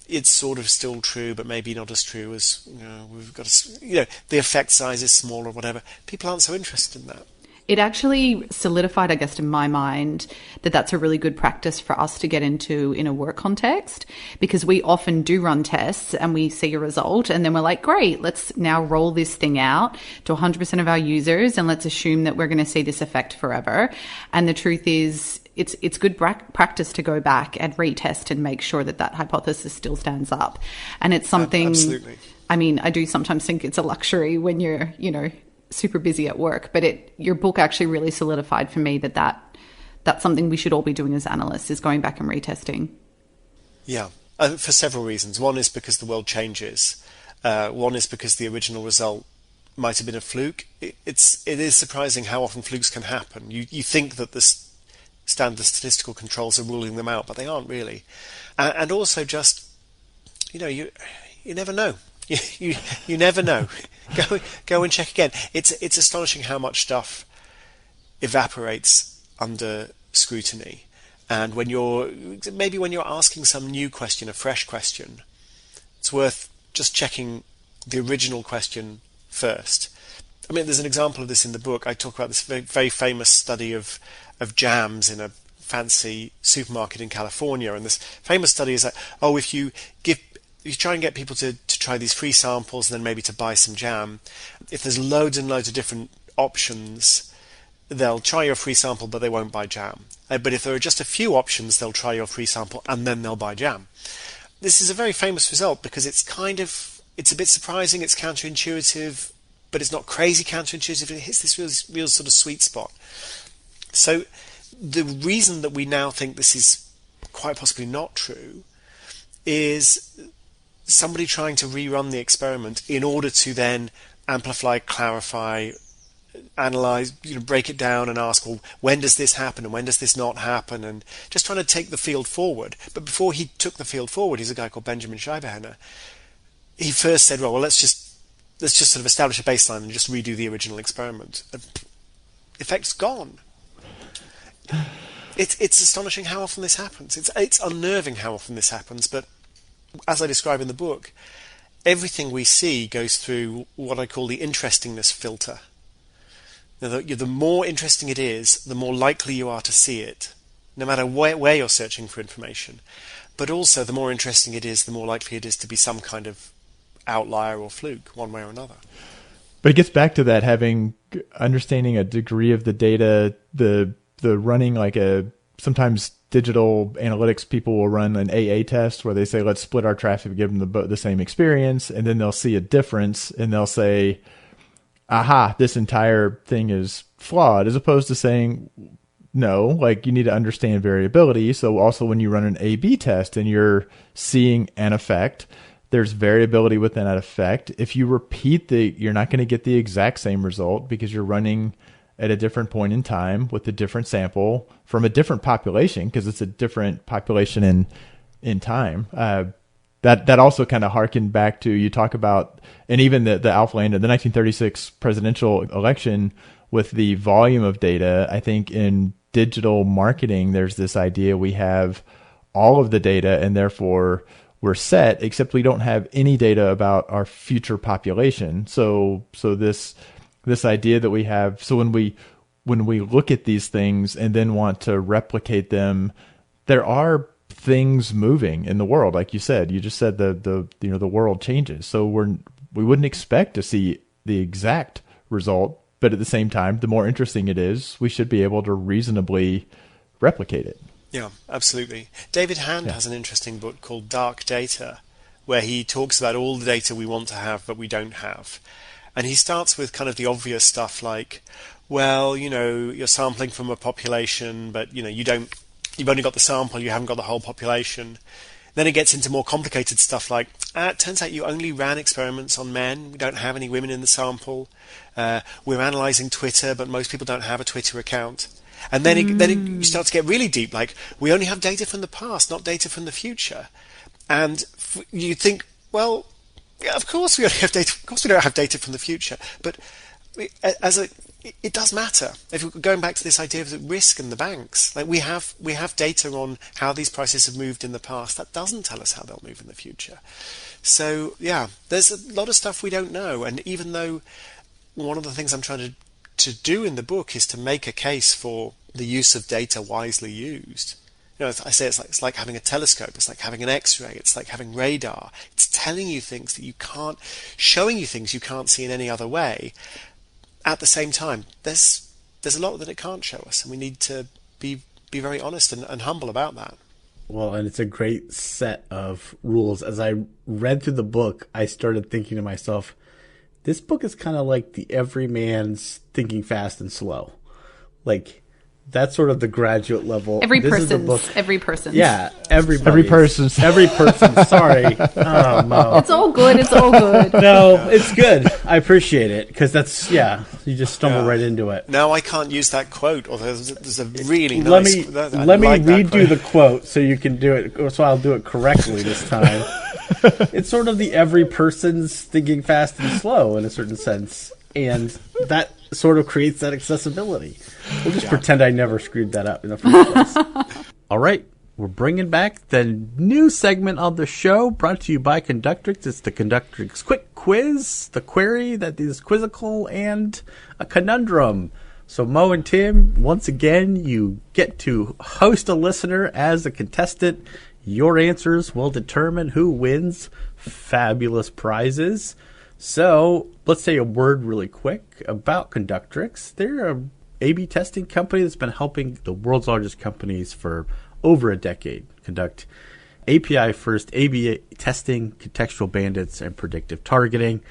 it's sort of still true, but maybe not as true as we've got. The effect size is small or whatever. People aren't so interested in that. It actually solidified, I guess, in my mind that that's a really good practice for us to get into in a work context, because we often do run tests and we see a result and then we're like, great, let's now roll this thing out to 100% of our users and let's assume that we're going to see this effect forever. And the truth is, it's good practice to go back and retest and make sure that hypothesis still stands up. And it's something, absolutely. I mean, I do sometimes think it's a luxury when you're, super busy at work, but your book actually really solidified for me that's something we should all be doing as analysts, is going back and retesting. Yeah, for several reasons. One is because the world changes. One is because the original result might have been a fluke. It is surprising how often flukes can happen. You think that the standard statistical controls are ruling them out, but they aren't really. And also just, you never know. You never know. Go and check again. It's astonishing how much stuff evaporates under scrutiny. And when you're asking some new question, a fresh question, it's worth just checking the original question first. I mean, there's an example of this in the book. I talk about this very, very famous study of jams in a fancy supermarket in California, and this famous study is that, if you try and get people to try these free samples and then maybe to buy some jam, if there's loads and loads of different options, they'll try your free sample but they won't buy jam. But if there are just a few options, they'll try your free sample and then they'll buy jam. This is a very famous result because it's a bit surprising, it's counterintuitive, but it's not crazy counterintuitive. It hits this real sort of sweet spot. So the reason that we now think this is quite possibly not true is somebody trying to rerun the experiment in order to then amplify, clarify, analyze, break it down and ask, well, when does this happen and when does this not happen, and just trying to take the field forward. But before he took the field forward, he's a guy called Benjamin Scheiberhenner. He first said, well, let's just sort of establish a baseline and just redo the original experiment. Effect's gone. It's astonishing how often this happens. It's unnerving how often this happens, but as I describe in the book, everything we see goes through what I call the interestingness filter. Now, the more interesting it is, the more likely you are to see it, no matter where you're searching for information. But also, the more interesting it is, the more likely it is to be some kind of outlier or fluke, one way or another. But it gets back to that, understanding a degree of the data, the running like sometimes digital analytics people will run an AA test where they say, let's split our traffic and give them the same experience. And then they'll see a difference and they'll say, aha, this entire thing is flawed, as opposed to saying, no, like you need to understand variability. So also when you run an A/B test and you're seeing an effect, there's variability within that effect. If you repeat you're not going to get the exact same result because you're running at a different point in time with a different sample from a different population, because it's a different population in time. That also kind of harkened back to, you talk about, and even the Alpha Lambda, the 1936 presidential election, with the volume of data. I think in digital marketing, there's this idea we have all of the data and therefore we're set, except we don't have any data about our future population. So this idea that we have, so when we look at these things and then want to replicate them, there are things moving in the world. Like you said, you just said the world changes. So we wouldn't expect to see the exact result, but at the same time, the more interesting it is, we should be able to reasonably replicate it. Yeah, absolutely. David Hand has an interesting book called Dark Data, where he talks about all the data we want to have but we don't have. And he starts with kind of the obvious stuff like, well, you're sampling from a population, but you've only got the sample, you haven't got the whole population. Then it gets into more complicated stuff like, it turns out you only ran experiments on men, we don't have any women in the sample. We're analysing Twitter, but most people don't have a Twitter account. And then you start to get really deep, like, we only have data from the past, not data from the future. And you think, well, yeah, of course we only have data. Of course we don't have data from the future. But it does matter. If we're going back to this idea of the risk and the banks, like we have data on how these prices have moved in the past. That doesn't tell us how they'll move in the future. So yeah, there's a lot of stuff we don't know. And even though one of the things I'm trying to do in the book is to make a case for the use of data wisely used. I say it's like having a telescope, it's like having an X-ray, it's like having radar. It's telling you things that you can't, showing you things you can't see in any other way. At the same time, there's a lot that it can't show us, and we need to be very honest and humble about that. Well, and it's a great set of rules. As I read through the book, I started thinking to myself, this book is kind of like the everyman's Thinking Fast and Slow. Like, that's sort of the graduate level. Every person's. Yeah, everybody. Every person. Sorry. Oh, Mo. It's all good. No, it's good. I appreciate it because that's, you just stumble right into it. No, I can't use that quote. Or there's a really let nice. Let me redo the quote so you can do it. So I'll do it correctly this time. It's sort of the every person's Thinking Fast and Slow in a certain sense, and that sort of creates that accessibility. We'll just pretend I never screwed that up in the first place. All right, we're bringing back the new segment of the show brought to you by Conductrix. It's the Conductrix Quick Quiz, the query that is quizzical and a conundrum. So Mo and Tim, once again, you get to host a listener as a contestant. Your answers will determine who wins fabulous prizes. So let's say a word really quick about Conductrix. They're a A/B testing company that's been helping the world's largest companies for over a decade conduct API-first A/B testing, contextual bandits, and predictive targeting.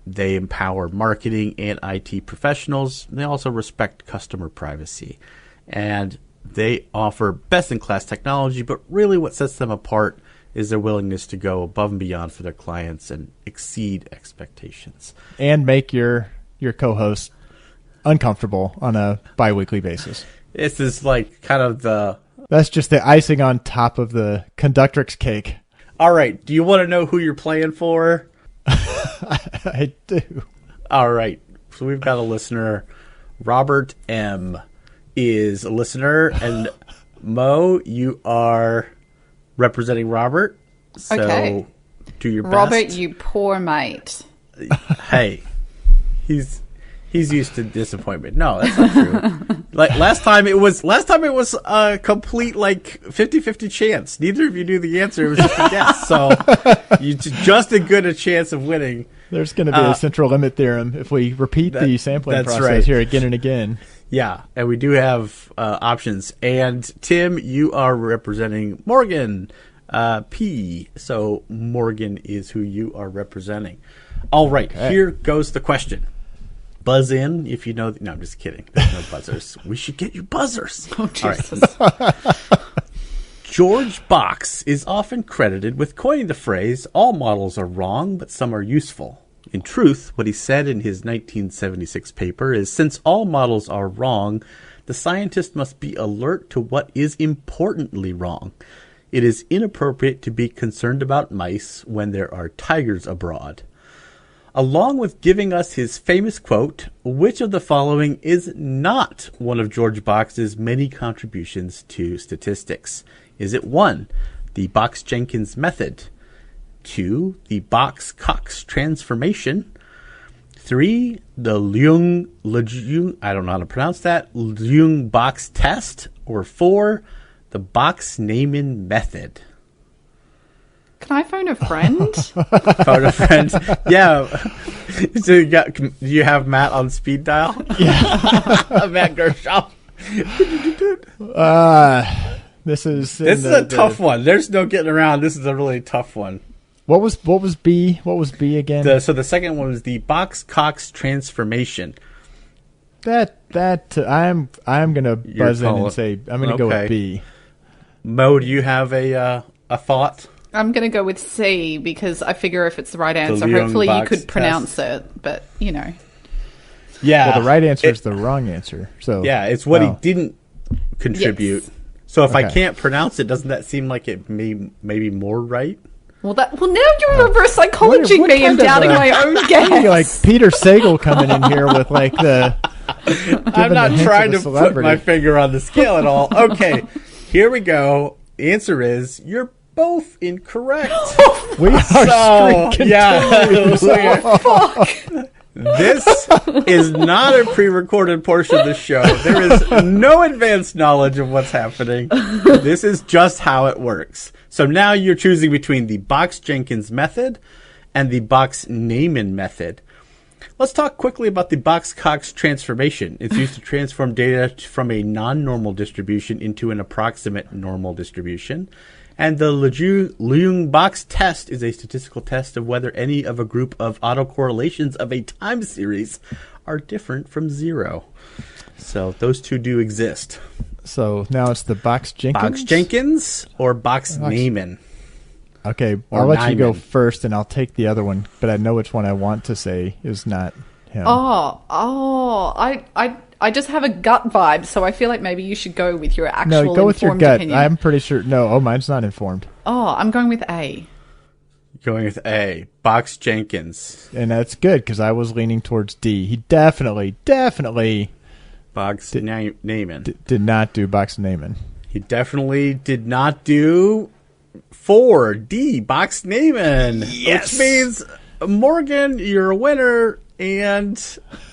They empower marketing and IT professionals. They also respect customer privacy. And they offer best-in-class technology, but really what sets them apart is their willingness to go above and beyond for their clients and exceed expectations. And make your co-host uncomfortable on a bi-weekly basis. This is like kind of the... That's just the icing on top of the Conductrix cake. All right. Do you want to know who you're playing for? I do. All right. So we've got a listener. Robert M. is a listener. And Mo, you are representing Robert. So okay. Do your best. Robert, you poor mate. Hey, he's used to disappointment. No, that's not true. Like last time it was a complete 50-50 chance. Neither of you knew the answer. It was just a guess. So you just as good a chance of winning. There's going to be a central limit theorem if we repeat the sampling process here again and again. Yeah, and we do have options. And Tim, you are representing Morgan P. So Morgan is who you are representing. All right, Here goes the question. Buzz in if you know. No, I'm just kidding. There's no buzzers. We should get you buzzers. Oh, Jesus. All right. George Box is often credited with coining the phrase, all models are wrong, but some are useful. In truth, what he said in his 1976 paper is, since all models are wrong, the scientist must be alert to what is importantly wrong. It is inappropriate to be concerned about mice when there are tigers abroad. along with giving us his famous quote, which of the following is not one of George Box's many contributions to statistics? Is it 1, the Box-Jenkins method, 2, the Box-Cox transformation, 3, the Leung, I don't know how to pronounce that, Leung-Box test, or 4, the Box-Neyman method? Can I phone a friend? Phone a friend. Yeah. So do you have Matt on speed dial? Yeah. Matt Gershaw. This is a tough one. There's no getting around. This is a really tough one. What was B? What was B again? So the second one was the Box-Cox transformation. I'm gonna buzz in and say I'm gonna go with B. Mo, do you have a thought? I'm going to go with C because I figure if it's the right answer, hopefully you could pronounce it, but Yeah. Well, the right answer is the wrong answer. So yeah, it's what he didn't contribute. Yes. So if I can't pronounce it, doesn't that seem like it maybe more right? Well, now you're reverse psychology me and doubting my own guess. Like Peter Sagal coming in here with like the. I'm not trying to put my finger on the scale at all. Okay, here we go. The answer is you're both incorrect. We are This is not a pre-recorded portion of the show. There is no advanced knowledge of what's happening. This is just how it works. So now you're choosing between the Box-Jenkins method and the Box-Neyman method. Let's talk quickly about the Box-Cox transformation. It's used to transform data from a non-normal distribution into an approximate normal distribution. And the Leung-Box test is a statistical test of whether any of a group of autocorrelations of a time series are different from 0. So those two do exist. So now it's the Box-Jenkins? Box-Jenkins or Box-Neyman. Okay, I'll let you go first, and I'll take the other one, but I know which one I want to say is not him. I just have a gut vibe, so I feel like maybe you should go with your actual No, go with your gut. opinion. I'm pretty sure. No, mine's not informed. I'm going with A. Going with A. Box-Jenkins. And that's good, because I was leaning towards D. He definitely Box-Neyman. did not do Box-Neyman. He definitely did not do 4D, Box-Neyman. Yes. Which means, Morgan, you're a winner. And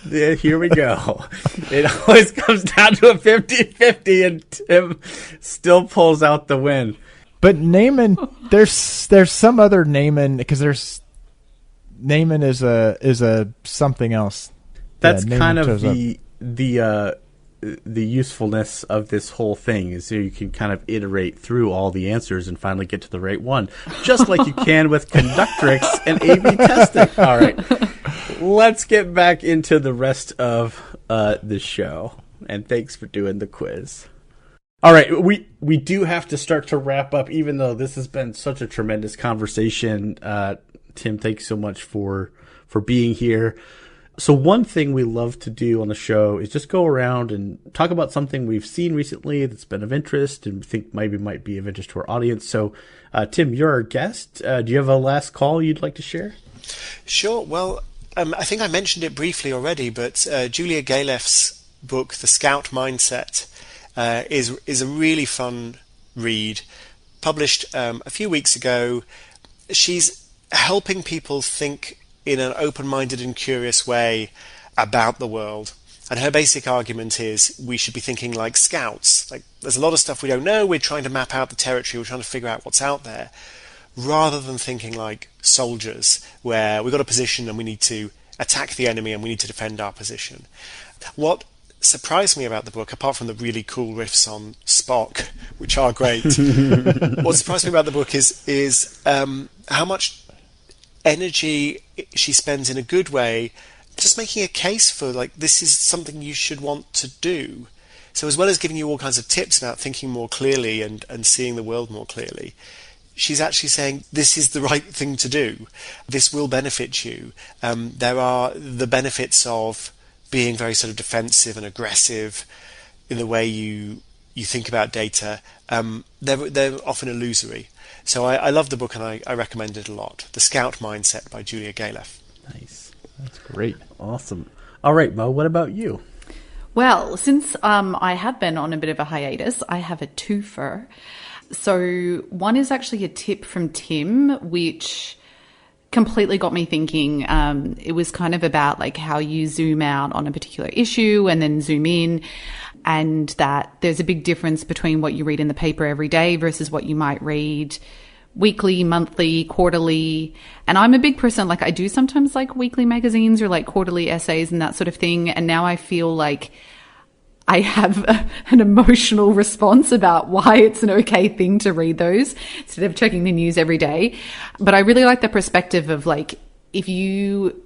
here we go. It always comes down to a 50-50, and Tim still pulls out the win. But Neyman, there's some other Neyman, because there's Neyman is a something else. That's Neyman kind of shows the usefulness of this whole thing, is so you can kind of iterate through all the answers and finally get to the right one, just like you can with conductrix and A/B testing. All right, let's get back into the rest of the show, and thanks for doing the quiz. All right, we do have to start to wrap up, even though this has been such a tremendous conversation. Tim, thanks so much for being here. So one thing we love to do on the show is just go around and talk about something we've seen recently that's been of interest and think maybe might be of interest to our audience. So, Tim, you're our guest. Do you have a last call you'd like to share? Sure. Well, I think I mentioned it briefly already, but Julia Galef's book, The Scout Mindset, is a really fun read, published a few weeks ago. She's helping people think in an open-minded and curious way about the world. And her basic argument is we should be thinking like scouts. Like, there's a lot of stuff we don't know. We're trying to map out the territory. We're trying to figure out what's out there, rather than thinking like soldiers, where we've got a position and we need to attack the enemy and we need to defend our position. What surprised me about the book, apart from the really cool riffs on Spock, which are great, what surprised me about the book is how much energy she spends, in a good way, just making a case for, like, this is something you should want to do. So as well as giving you all kinds of tips about thinking more clearly and seeing the world more clearly, she's actually saying this is the right thing to do. This will benefit you. There are the benefits of being very sort of defensive and aggressive in the way you think about data. They're often illusory. So I love the book, and I recommend it a lot. The Scout Mindset by Julia Galef. Nice. That's great. Awesome. All right, Mo, what about you? Well, since I have been on a bit of a hiatus, I have a twofer. So one is actually a tip from Tim, which completely got me thinking. It was kind of about like how you zoom out on a particular issue and then zoom in, and that there's a big difference between what you read in the paper every day versus what you might read weekly, monthly, quarterly. And I'm a big person, like I do sometimes like weekly magazines or like quarterly essays and that sort of thing. And now I feel like I have an emotional response about why it's an okay thing to read those instead of checking the news every day. But I really like the perspective of like, if you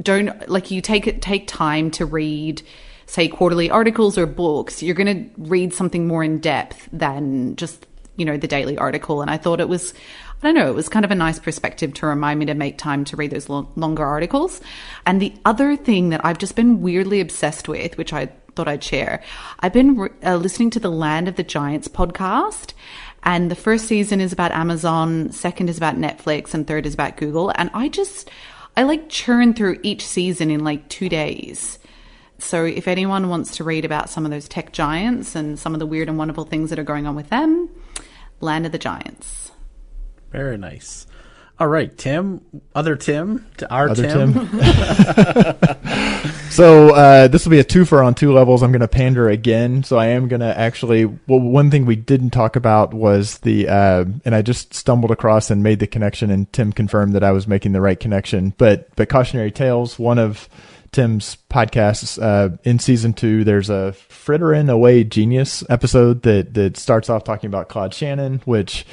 don't, like you take time to read, say, quarterly articles or books, you're going to read something more in depth than just, the daily article. And I thought it was, I don't know, it was kind of a nice perspective to remind me to make time to read those longer articles. And the other thing that I've just been weirdly obsessed with, which I thought I'd share, I've been listening to the Land of the Giants podcast. And the first season is about Amazon, second is about Netflix, and third is about Google. And I like churn through each season in like 2 days. So if anyone wants to read about some of those tech giants and some of the weird and wonderful things that are going on with them, Land of the Giants. Very nice. All right, Tim. Other Tim. So this will be a twofer on two levels. I'm going to pander again. So I am going to actually, one thing we didn't talk about was and I just stumbled across and made the connection, and Tim confirmed that I was making the right connection. But Cautionary Tales, one of Tim's podcasts, in season 2, there's a Frittering Away Genius episode that starts off talking about Claude Shannon, which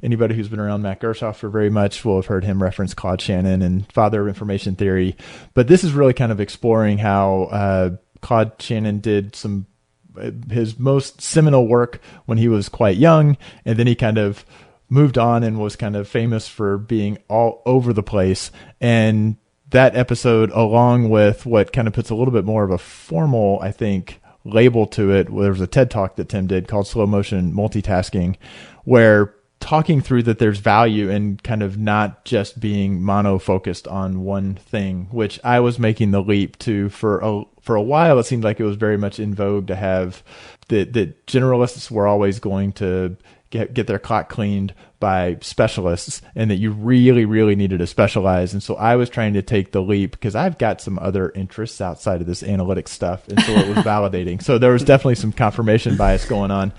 anybody who's been around Matt Gershoff for very much will have heard him reference Claude Shannon and father of information theory. But this is really kind of exploring how Claude Shannon did his most seminal work when he was quite young, and then he kind of moved on and was kind of famous for being all over the place. And that episode, along with what kind of puts a little bit more of a formal, I think, label to it, there was a TED Talk that Tim did called Slow Motion Multitasking, where talking through that there's value in kind of not just being mono-focused on one thing, which I was making the leap to for a while. It seemed like it was very much in vogue to have that generalists were always going to get their clock cleaned by specialists, and that you really, really needed to specialize. And so I was trying to take the leap because I've got some other interests outside of this analytics stuff. And so it was validating. So there was definitely some confirmation bias going on.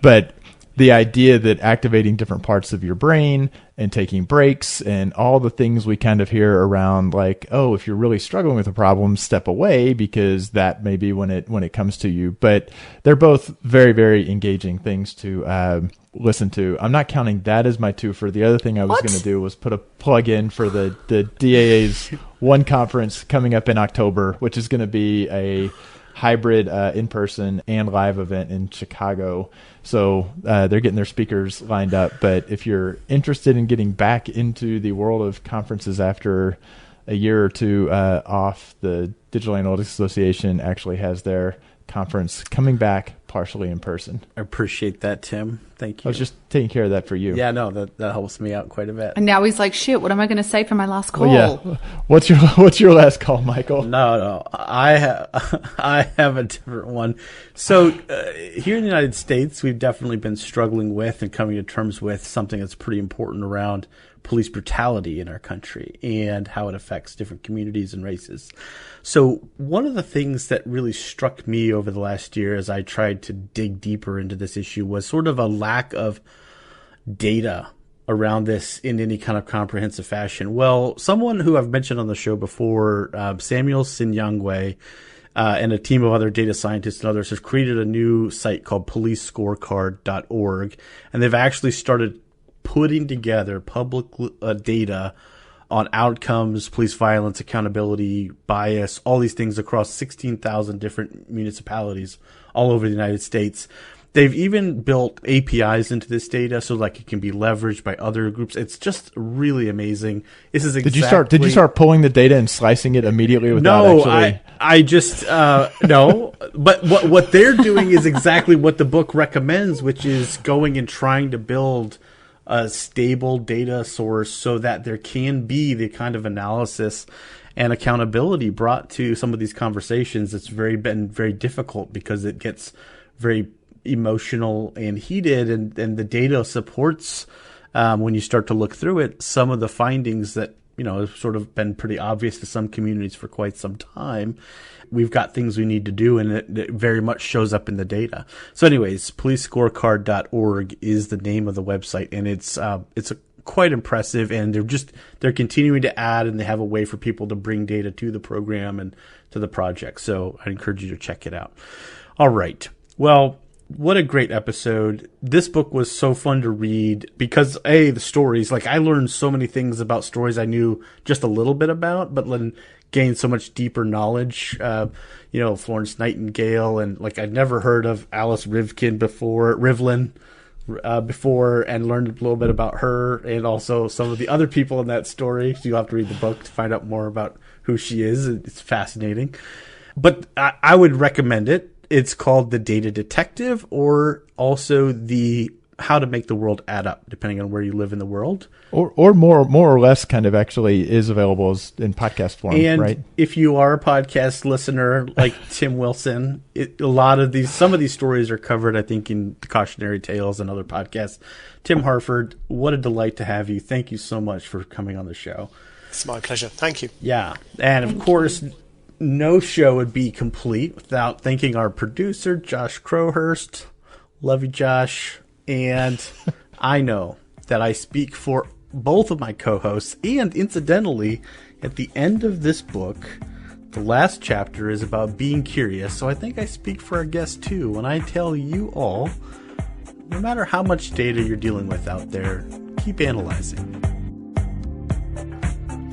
But the idea that activating different parts of your brain and taking breaks and all the things we kind of hear around, like, oh, if you're really struggling with a problem, step away, because that may be when it comes to you. But they're both very, very engaging things to listen to. I'm not counting that as my twofer. The other thing I was going to do was put a plug in for the DAA's one conference coming up in October, which is going to be a hybrid in-person and live event in Chicago. So they're getting their speakers lined up. But if you're interested in getting back into the world of conferences after a year or two off, the Digital Analytics Association actually has their conference coming back partially in person. I appreciate that, Tim. Thank you. I was just taking care of that for you. Yeah, no, that helps me out quite a bit. And now he's like, shit, what am I going to say for my last call? Well, yeah. What's your last call, Michael? No, I have a different one. So here in the United States, we've definitely been struggling with and coming to terms with something that's pretty important around police brutality in our country and how it affects different communities and races. So one of the things that really struck me over the last year as I tried to dig deeper into this issue was sort of a lack of data around this in any kind of comprehensive fashion. Well, someone who I've mentioned on the show before, Samuel Sinyangwe, and a team of other data scientists and others have created a new site called policescorecard.org, and they've actually started putting together public data on outcomes, police violence, accountability, bias, all these things across 16,000 different municipalities all over the United States. They've even built APIs into this data so like it can be leveraged by other groups. It's just really amazing. This is exactly... Did you start pulling the data and slicing it immediately without actually... I just no. But what they're doing is exactly what the book recommends, which is going and trying to build a stable data source so that there can be the kind of analysis and accountability brought to some of these conversations. It's been very difficult because it gets very emotional and heated, and the data supports, when you start to look through it, some of the findings that, have sort of been pretty obvious to some communities for quite some time. We've got things we need to do, and it very much shows up in the data. So anyways, policescorecard.org is the name of the website, and it's quite impressive, and they're continuing to add, and they have a way for people to bring data to the program and to the project. So I encourage you to check it out. All right. Well, what a great episode. This book was so fun to read because, the stories, I learned so many things about stories I knew just a little bit about, but then gained so much deeper knowledge. Florence Nightingale, and I'd never heard of Alice Rivlin before, and learned a little bit about her and also some of the other people in that story. So you'll have to read the book to find out more about who she is. It's fascinating. But I would recommend it. It's called The Data Detective, or also the How to Make the World Add Up, depending on where you live in the world. Or more or less kind of actually is available in podcast form, and right? If you are a podcast listener like Tim Wilson, some of these stories are covered, I think, in Cautionary Tales and other podcasts. Tim Harford, what a delight to have you. Thank you so much for coming on the show. It's my pleasure. Thank you. Yeah. And of course, no show would be complete without thanking our producer, Josh Crowhurst. Love you, Josh. And I know that I speak for both of my co-hosts, and incidentally, at the end of this book, the last chapter is about being curious, so I think I speak for our guests too when I tell you all, no matter how much data you're dealing with out there, keep analyzing.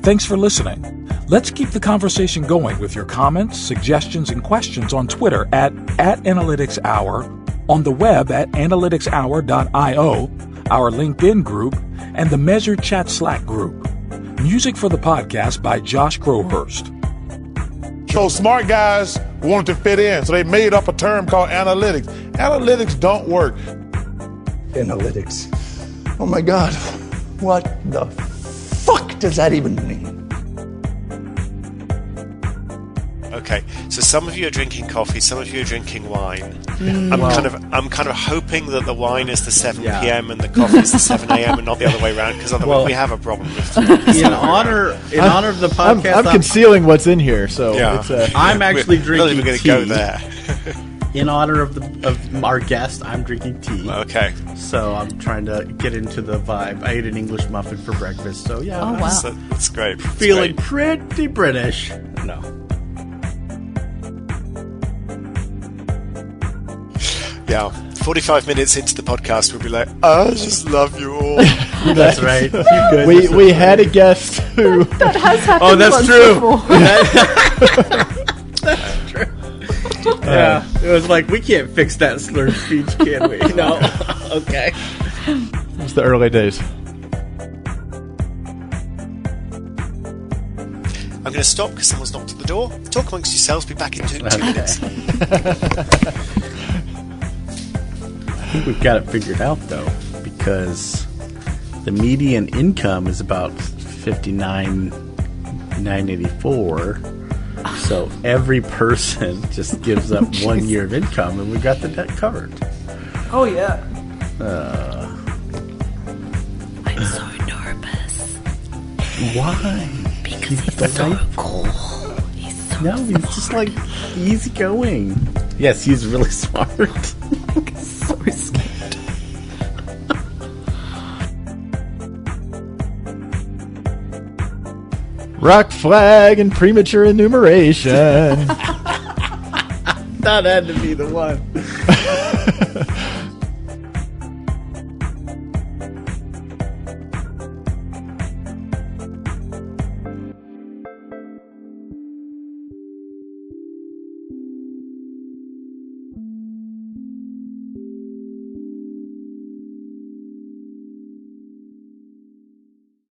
Thanks for listening. Let's keep the conversation going with your comments, suggestions, and questions on Twitter at @AnalyticsHour, on the web at analyticshour.io, our LinkedIn group, and the Measured Chat Slack group. Music for the podcast by Josh Crowhurst. So smart guys wanted to fit in, so they made up a term called analytics. Analytics don't work. Analytics. Oh my God. What the fuck does that even mean? Okay, so some of you are drinking coffee, some of you are drinking wine. I'm kind of hoping that the wine is the 7 p.m. and the coffee is the 7 a.m. and not the other way around, because otherwise we have a problem. In honor of the podcast, I'm concealing what's in here, so I'm actually drinking going to tea. go there. In honor of our guest, I'm drinking tea. Okay. So I'm trying to get into the vibe. I ate an English muffin for breakfast, so yeah. Oh, wow. That's great. Feeling pretty British. No. Yeah, 45 minutes into the podcast, we'll be like, I just love you all. That's right. We had a guest who... That has happened. Oh, that's once true. before. That's true. Yeah, it was like, we can't fix that slurred speech, can we? No. Okay. It was the early days. I'm going to stop because someone's knocked at the door. Talk amongst yourselves. Be back in 2 minutes. I think we've got it figured out, though, because the median income is about $59,984. So every person just gives up 1 year of income, and we got the debt covered. Oh, yeah. I'm so nervous. Why? Because he's so cool. He's Just like easygoing. Yes, he's really smart. So scared. Rock flag and premature enumeration. That had to be the one.